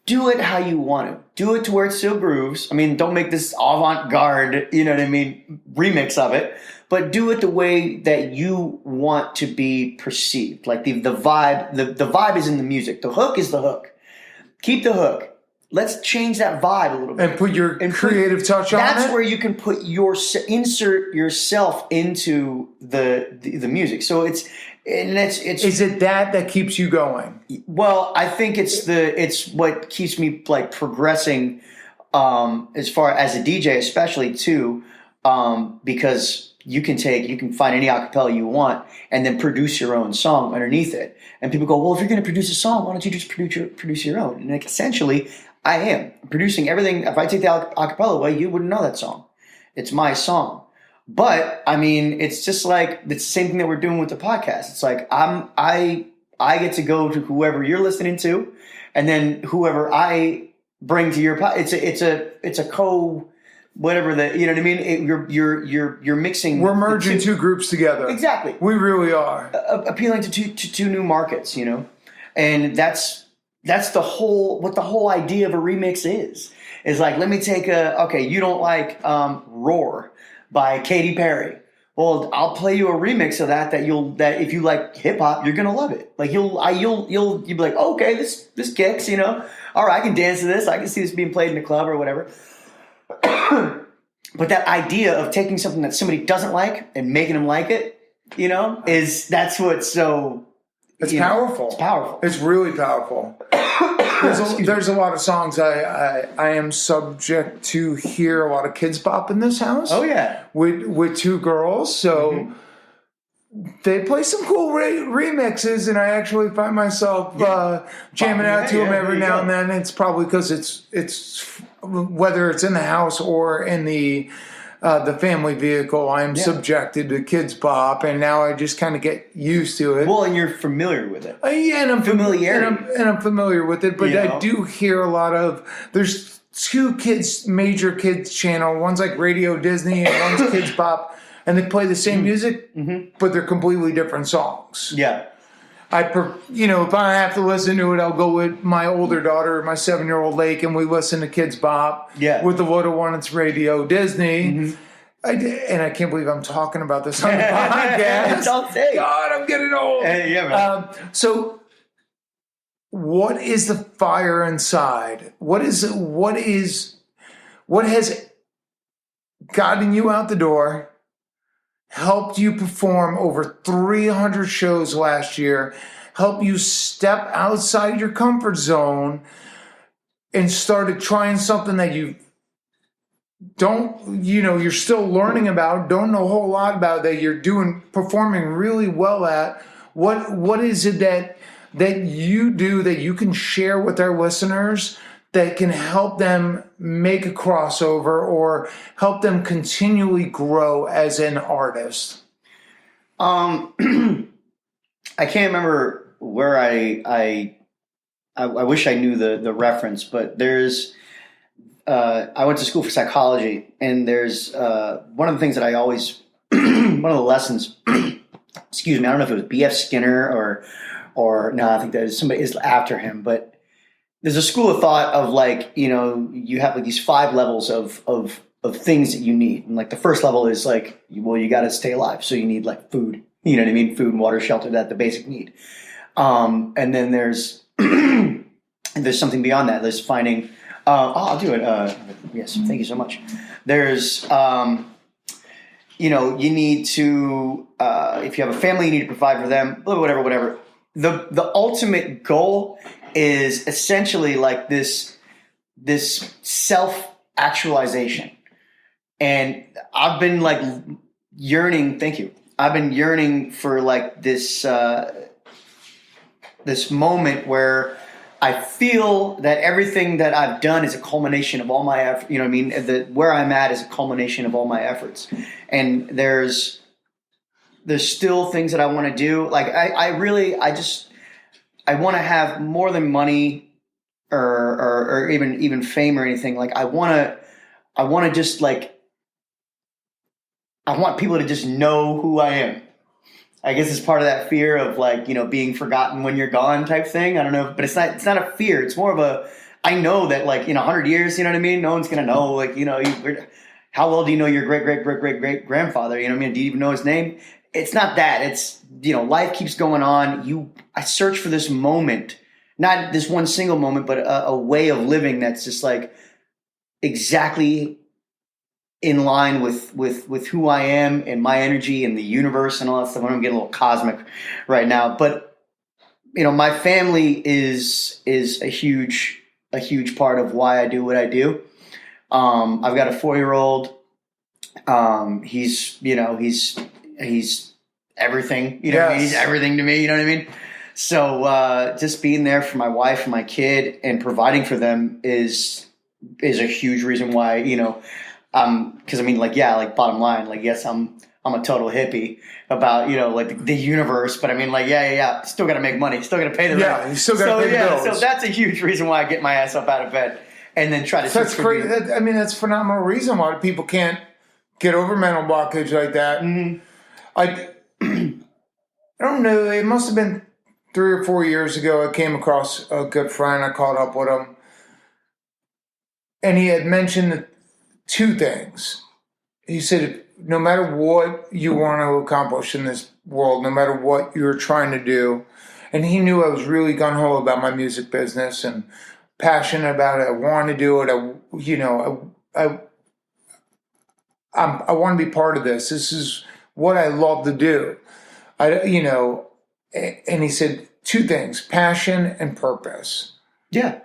[SPEAKER 2] Do it how you want to. Do it to where it still grooves. I mean, don't make this avant-garde, remix of it, but do it the way that you want to be perceived. Like the vibe, the vibe is in the music. The hook is the hook. Keep the hook. Let's change that vibe a little bit
[SPEAKER 1] and put your creative touch on it.
[SPEAKER 2] That's where you can insert yourself into the music. So it's
[SPEAKER 1] is it that keeps you going?
[SPEAKER 2] Well, I think it's what keeps me like progressing, as far as a DJ, especially too, because you can find any acapella you want and then produce your own song underneath it. And people go, well, if you're going to produce a song, why don't you just produce your own? And like, essentially, I am producing everything. If I take the acapella away, you wouldn't know that song. It's my song. But I mean, it's just like, it's the same thing that we're doing with the podcast. It's like, I get to go to whoever you're listening to, and then whoever I bring to your podcast. It's a co, whatever that, you know what I mean? You're mixing.
[SPEAKER 1] We're merging two groups together.
[SPEAKER 2] Exactly.
[SPEAKER 1] We really are.
[SPEAKER 2] Appealing to two new markets, and that's the whole idea of a remix is like, let me take you don't like Roar by Katy Perry. Well, I'll play you a remix of that if you like hip hop, you're gonna love it. Like you'll be like, oh, okay, this kicks, all right, I can dance to this. I can see this being played in the club or whatever. But that idea of taking something that somebody doesn't like and making them like it, that's what's so.
[SPEAKER 1] It's powerful.
[SPEAKER 2] It's powerful.
[SPEAKER 1] It's really powerful. There's a lot of songs I am subject to hear a lot of kids bop in this house.
[SPEAKER 2] Oh yeah,
[SPEAKER 1] with two girls, so they play some cool remixes, and I actually find myself jamming out to them every now and then. It's probably because it's whether it's in the house or in the family vehicle, I'm subjected to kids bop, and now I just kind of get used to it.
[SPEAKER 2] Well, and you're familiar with it.
[SPEAKER 1] And I'm familiar with it, but I do hear a lot of. There's two major kids channel. One's like Radio Disney, and one's Kids Bop, and they play the same music, but they're completely different songs.
[SPEAKER 2] Yeah.
[SPEAKER 1] If I have to listen to it, I'll go with my older daughter, my 7-year-old Lake, and we listen to Kids Bop.
[SPEAKER 2] Yeah.
[SPEAKER 1] With the little one, it's Radio Disney. And I can't believe I'm talking about this on the podcast.
[SPEAKER 2] Don't say.
[SPEAKER 1] God, I'm getting old.
[SPEAKER 2] Yeah, man.
[SPEAKER 1] So, what is the fire inside? What has gotten you out the door? Helped you perform over 300 shows last year, helped you step outside your comfort zone and started trying something that you you're still learning about, don't know a whole lot about, that you're performing really well at. What is it that you do that you can share with our listeners that can help them make a crossover or help them continually grow as an artist?
[SPEAKER 2] I can't remember where I I wish I knew the reference, but there's I went to school for psychology, and there's one of the things that I always one of the lessons. Excuse me, I don't know if it was B.F. Skinner or no, I think that is somebody is after him, but there's a school of thought of like, you have like these 5 levels of things that you need. And like the first level is like, well, you got to stay alive. So you need like food, you know what I mean? Food, water, shelter, that the basic need. And then there's, there's something beyond that. There's finding, I'll do it. Yes. Thank you so much. There's, you need to, if you have a family, you need to provide for them, whatever. The ultimate goal is essentially like this self-actualization. And I've been like yearning, thank you. I've been yearning for like this moment where I feel that everything that I've done is a culmination of all my effort. You know what I mean? Where I'm at is a culmination of all my efforts. And there's still things that I want to do. Like I want to have more than money or even fame or anything. Like I want to just like, I want people to just know who I am. I guess it's part of that fear of like, being forgotten when you're gone type thing. I don't know, but it's not a fear. It's more of I know that like in 100 years, you know what I mean? No one's going to know, like, how well do you know your great grandfather? You know what I mean? Do you even know his name? It's not that. It's, life keeps going on. I search for this moment, not this one single moment, but a way of living that's just like exactly in line with who I am and my energy and the universe and all that stuff. I'm going to get a little cosmic right now, but my family is a huge part of why I do what I do. I've got a 4-year-old. He's everything,
[SPEAKER 1] Yes.
[SPEAKER 2] What I mean? He's everything to me, you know what I mean? So, just being there for my wife and my kid and providing for them is a huge reason why, cause I mean, like, yeah, like bottom line, like, yes, I'm a total hippie about, like the universe, but I mean, like, yeah. Still got to make money. Still got to pay the rent.
[SPEAKER 1] Yeah. You still got to pay the bills.
[SPEAKER 2] So that's a huge reson why I get my ass up out of bed and then try to.
[SPEAKER 1] That's great. That's a phenomenal reason why people can't get over mental blockage like that.
[SPEAKER 2] Mm-hmm.
[SPEAKER 1] I don't know. It must have been 3 or 4 years ago. I came across a good friend. I caught up with him, and he had mentioned 2 things. He said, no matter what you want to accomplish in this world, no matter what you're trying to do, and he knew I was really gung-ho about my music business and passionate about it. I want to do it. I want to be part of this. This is what I love to do. And he said 2 things: passion and purpose.
[SPEAKER 2] Yeah.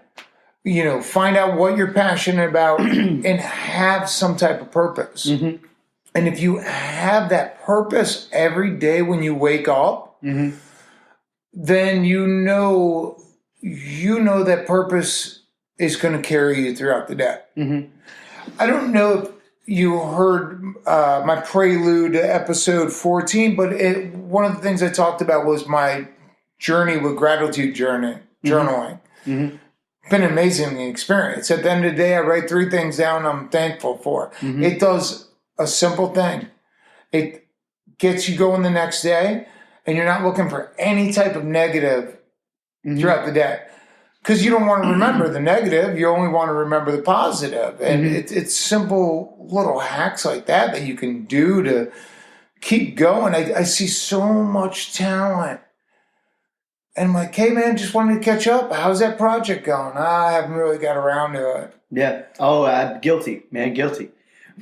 [SPEAKER 1] Find out what you're passionate about and have some type of purpose.
[SPEAKER 2] Mm-hmm.
[SPEAKER 1] And if you have that purpose every day when you wake up,
[SPEAKER 2] mm-hmm.
[SPEAKER 1] then that purpose is going to carry you throughout the day.
[SPEAKER 2] Mm-hmm.
[SPEAKER 1] I don't know if you heard my prelude to episode 14, but one of the things I talked about was my journey with gratitude journaling.
[SPEAKER 2] Mm-hmm.
[SPEAKER 1] Been an amazing experience. At the end of the day, I write 3 things down I'm thankful for.
[SPEAKER 2] Mm-hmm.
[SPEAKER 1] It does a simple thing. It gets you going the next day, and you're not looking for any type of negative
[SPEAKER 2] mm-hmm.
[SPEAKER 1] throughout the day. Because you don't want to remember the negative. You only want to remember the positive. And
[SPEAKER 2] mm-hmm.
[SPEAKER 1] it's simple little hacks like that you can do to keep going. I see so much talent. And I'm like, hey, man, just wanted to catch up. How's that project going? I haven't really got around to it.
[SPEAKER 2] Yeah. Oh, I'm guilty, man. Guilty.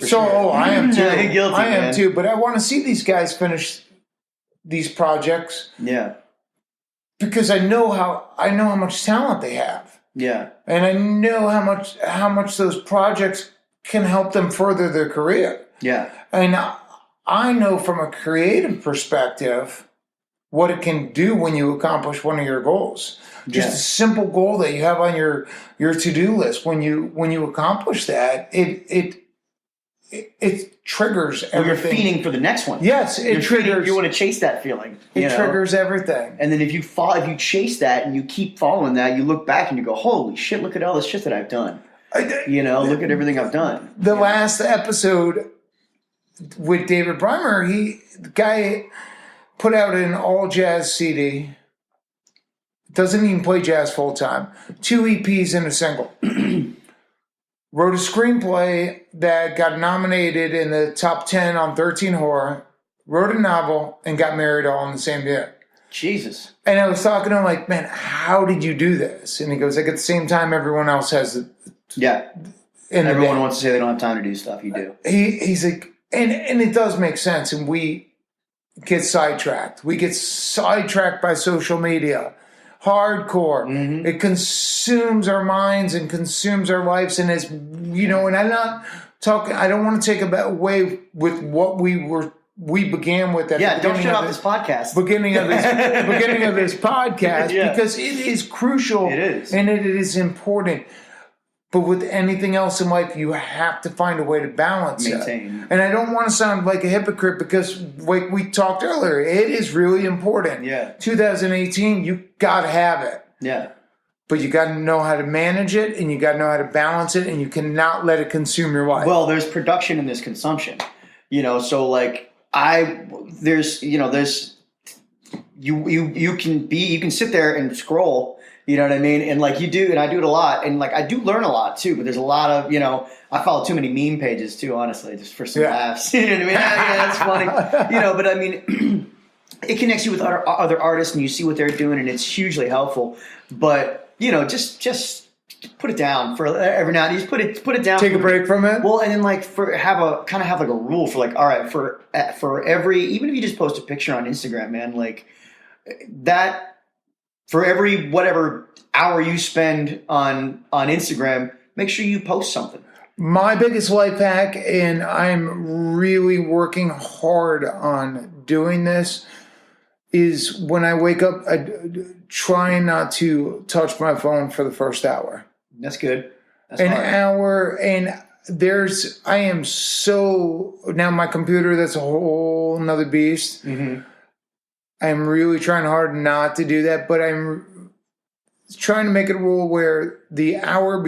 [SPEAKER 1] I am too.
[SPEAKER 2] Yeah, guilty,
[SPEAKER 1] I am
[SPEAKER 2] man.
[SPEAKER 1] too. But I want to see these guys finish these projects.
[SPEAKER 2] Yeah.
[SPEAKER 1] Because I know how much talent they have.
[SPEAKER 2] Yeah.
[SPEAKER 1] And I know how much those projects can help them further their career.
[SPEAKER 2] Yeah.
[SPEAKER 1] And I know from a creative perspective what it can do when you accomplish one of your goals. Just a simple goal that you have on your to-do list. When you accomplish that, it it triggers
[SPEAKER 2] Well, you're
[SPEAKER 1] everything.
[SPEAKER 2] fiending for the next one.
[SPEAKER 1] Yes, it triggers.
[SPEAKER 2] You want to chase that feeling.
[SPEAKER 1] It triggers everything.
[SPEAKER 2] And then if you chase that and you keep following that, you look back and you go, "Holy shit! Look at all this shit that I've done." Look at everything I've done.
[SPEAKER 1] The last episode with David Breimer, the guy put out an all jazz CD. Doesn't even play jazz full time. 2 EPs and a single. Wrote a screenplay that got nominated in the top 10 on 13 Horror. Wrote a novel and got married all in the same year.
[SPEAKER 2] Jesus.
[SPEAKER 1] And I was talking to him like, man, how did you do this? And he goes, like, at the same time everyone else has it.
[SPEAKER 2] Yeah. Everyone wants to say they don't have time to do stuff. You do.
[SPEAKER 1] He's like, and it does make sense. And we get sidetracked. We get sidetracked by social media. Hardcore. Mm-hmm. It consumes our minds and consumes our lives. And it's, and I'm not talking, I don't want to take away with what we began with at the
[SPEAKER 2] don't shut off this podcast.
[SPEAKER 1] Beginning of this podcast, because it is crucial.
[SPEAKER 2] It is.
[SPEAKER 1] And it is important. But with anything else in life, you have to find a way to balance it. And I don't want to sound like a hypocrite because, like we talked earlier, it is really important.
[SPEAKER 2] Yeah.
[SPEAKER 1] 2018, you got to have it.
[SPEAKER 2] Yeah.
[SPEAKER 1] But you got to know how to manage it, and you got to know how to balance it, and you cannot let it consume your life.
[SPEAKER 2] Well, there's production and there's consumption. So like you can sit there and scroll. You know what I mean? And like you do, and I do it a lot. And like I do learn a lot too, but there's a lot of, I follow too many meme pages too, honestly, just for some laughs. You know what I mean? That's funny. But I mean, it connects you with other artists and you see what they're doing and it's hugely helpful. But, just put it down for every now and then. Just put it down.
[SPEAKER 1] Take a break from it.
[SPEAKER 2] Well, and then like have like a rule for like, all right, for every, even if you just post a picture on Instagram, man, like that, for every whatever hour you spend on Instagram, make sure you post something.
[SPEAKER 1] My biggest life hack, and I'm really working hard on doing this, is when I wake up, I try not to touch my phone for the first hour.
[SPEAKER 2] That's good. That's
[SPEAKER 1] an
[SPEAKER 2] hard.
[SPEAKER 1] Hour, and I am so, now my computer, that's a whole nother beast.
[SPEAKER 2] Mm-hmm.
[SPEAKER 1] I'm really trying hard not to do that, but I'm trying to make it a rule where the hour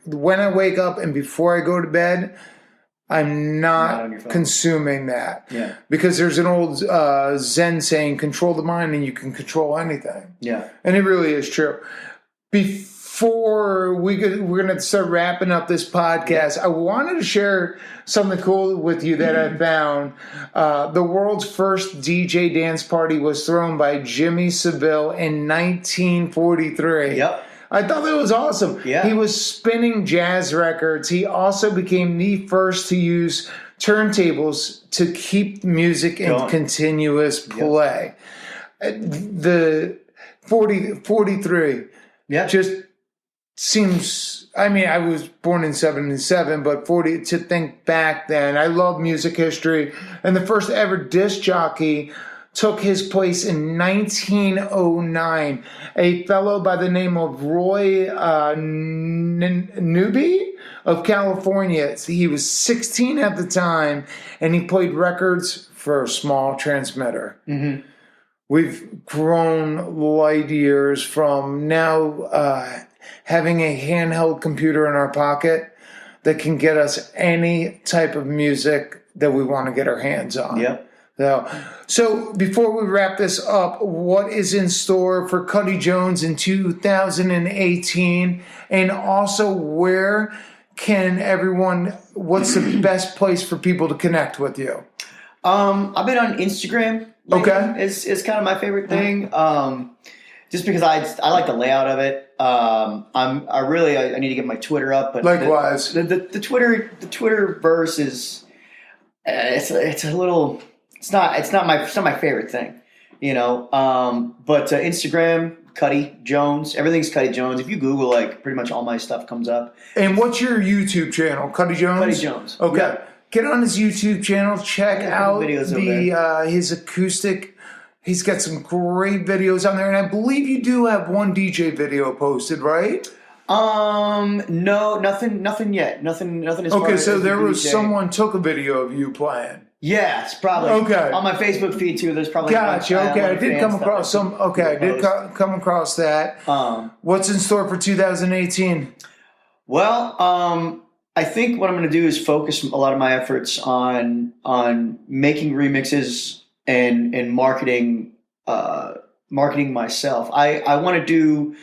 [SPEAKER 1] when I wake up and before I go to bed, I'm not consuming that.
[SPEAKER 2] Yeah. Because
[SPEAKER 1] there's an old Zen saying, control the mind and you can control anything.
[SPEAKER 2] Yeah.
[SPEAKER 1] And it really is true. Before we're going to start wrapping up this podcast, I wanted to share something cool with you that I found. The world's first DJ dance party was thrown by Jimmy Savile in 1943.
[SPEAKER 2] Yep.
[SPEAKER 1] I thought that was awesome.
[SPEAKER 2] Yeah.
[SPEAKER 1] He was spinning jazz records. He also became the first to use turntables to keep music in continuous play. The 43 just seems, I was born in 77, but 40, to think back then, I love music history. And the first ever disc jockey took his place in 1909. A fellow by the name of Roy Newby of California. He was 16 at the time, and he played records for a small transmitter. Mm-hmm. We've grown light years from now having a handheld computer in our pocket that can get us any type of music that we want to get our hands on.
[SPEAKER 2] Yep.
[SPEAKER 1] So before we wrap this up, what is in store for Cutty Jones in 2018? And also, where can what's the best place for people to connect with you?
[SPEAKER 2] I've been on Instagram lately.
[SPEAKER 1] Okay.
[SPEAKER 2] It's kind of my favorite thing. Just because I like the layout of it. I need to get my Twitter up, but
[SPEAKER 1] likewise,
[SPEAKER 2] the Twitter verse is it's a little. It's not my favorite thing, but Instagram, Cutty Jones, everything's Cutty Jones. If you Google, like, pretty much all my stuff comes up.
[SPEAKER 1] And what's your YouTube channel? Cutty Jones?
[SPEAKER 2] Cutty Jones.
[SPEAKER 1] Okay.
[SPEAKER 2] Yeah.
[SPEAKER 1] Get on his YouTube channel, check out his acoustic. He's got some great videos on there, and I believe you do have one DJ video posted, right?
[SPEAKER 2] No, nothing yet. Nothing as far
[SPEAKER 1] Okay,
[SPEAKER 2] as
[SPEAKER 1] so
[SPEAKER 2] the
[SPEAKER 1] there was
[SPEAKER 2] DJ.
[SPEAKER 1] someone took a video of you playing.
[SPEAKER 2] Yeah, it's probably
[SPEAKER 1] Okay.
[SPEAKER 2] on my Facebook feed too. There's probably
[SPEAKER 1] Gotcha. Okay, I did come across some. Okay, I did
[SPEAKER 2] post.
[SPEAKER 1] come across that. What's in store for 2018?
[SPEAKER 2] Well, I think what I'm going to do is focus a lot of my efforts on making remixes and marketing myself. I want to do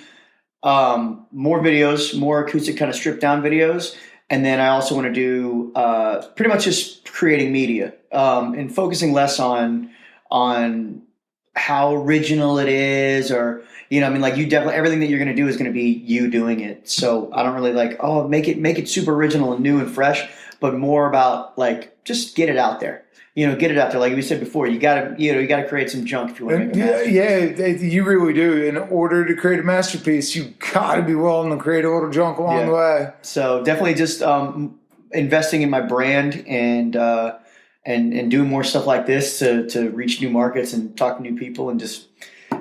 [SPEAKER 2] more videos, more acoustic kind of stripped down videos, and then I also want to do pretty much just creating media and focusing less on how original it is, or you know, I mean, like you definitely everything that you're going to do is going to be you doing it. So I don't really like make it super original and new and fresh, but more about like just get it out there. You know, get it out there. Like we said before, you gotta create some junk if you want to make a masterpiece.
[SPEAKER 1] Yeah, you really do. In order to create a masterpiece, you gotta be willing to create a little junk along the way.
[SPEAKER 2] So definitely just investing in my brand and doing more stuff like this to reach new markets and talk to new people and just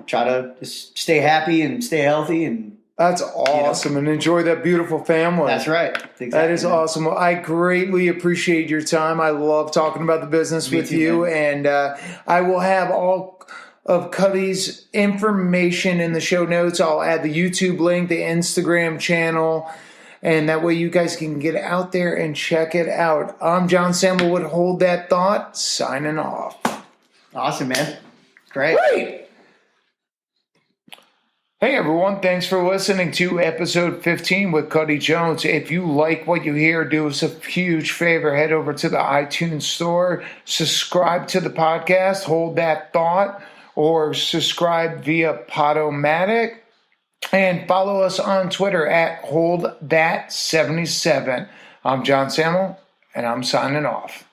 [SPEAKER 2] try to just stay happy and stay healthy and.
[SPEAKER 1] That's awesome, and enjoy that beautiful family.
[SPEAKER 2] That's right. Exactly,
[SPEAKER 1] that is awesome. Well, I greatly appreciate your time. I love talking about the business with you, man. And I will have all of Cutty's information in the show notes. I'll add the YouTube link, the Instagram channel, and that way you guys can get out there and check it out. I'm John Samuel with Hold That Thought, signing off.
[SPEAKER 2] Awesome, man. Great.
[SPEAKER 1] Hey everyone, thanks for listening to episode 15 with Cutty Jones. If you like what you hear, do us a huge favor. Head over to the iTunes store, subscribe to the podcast, Hold That Thought, or subscribe via Podomatic, and follow us on Twitter at HoldThat77. I'm John Samuel, and I'm signing off.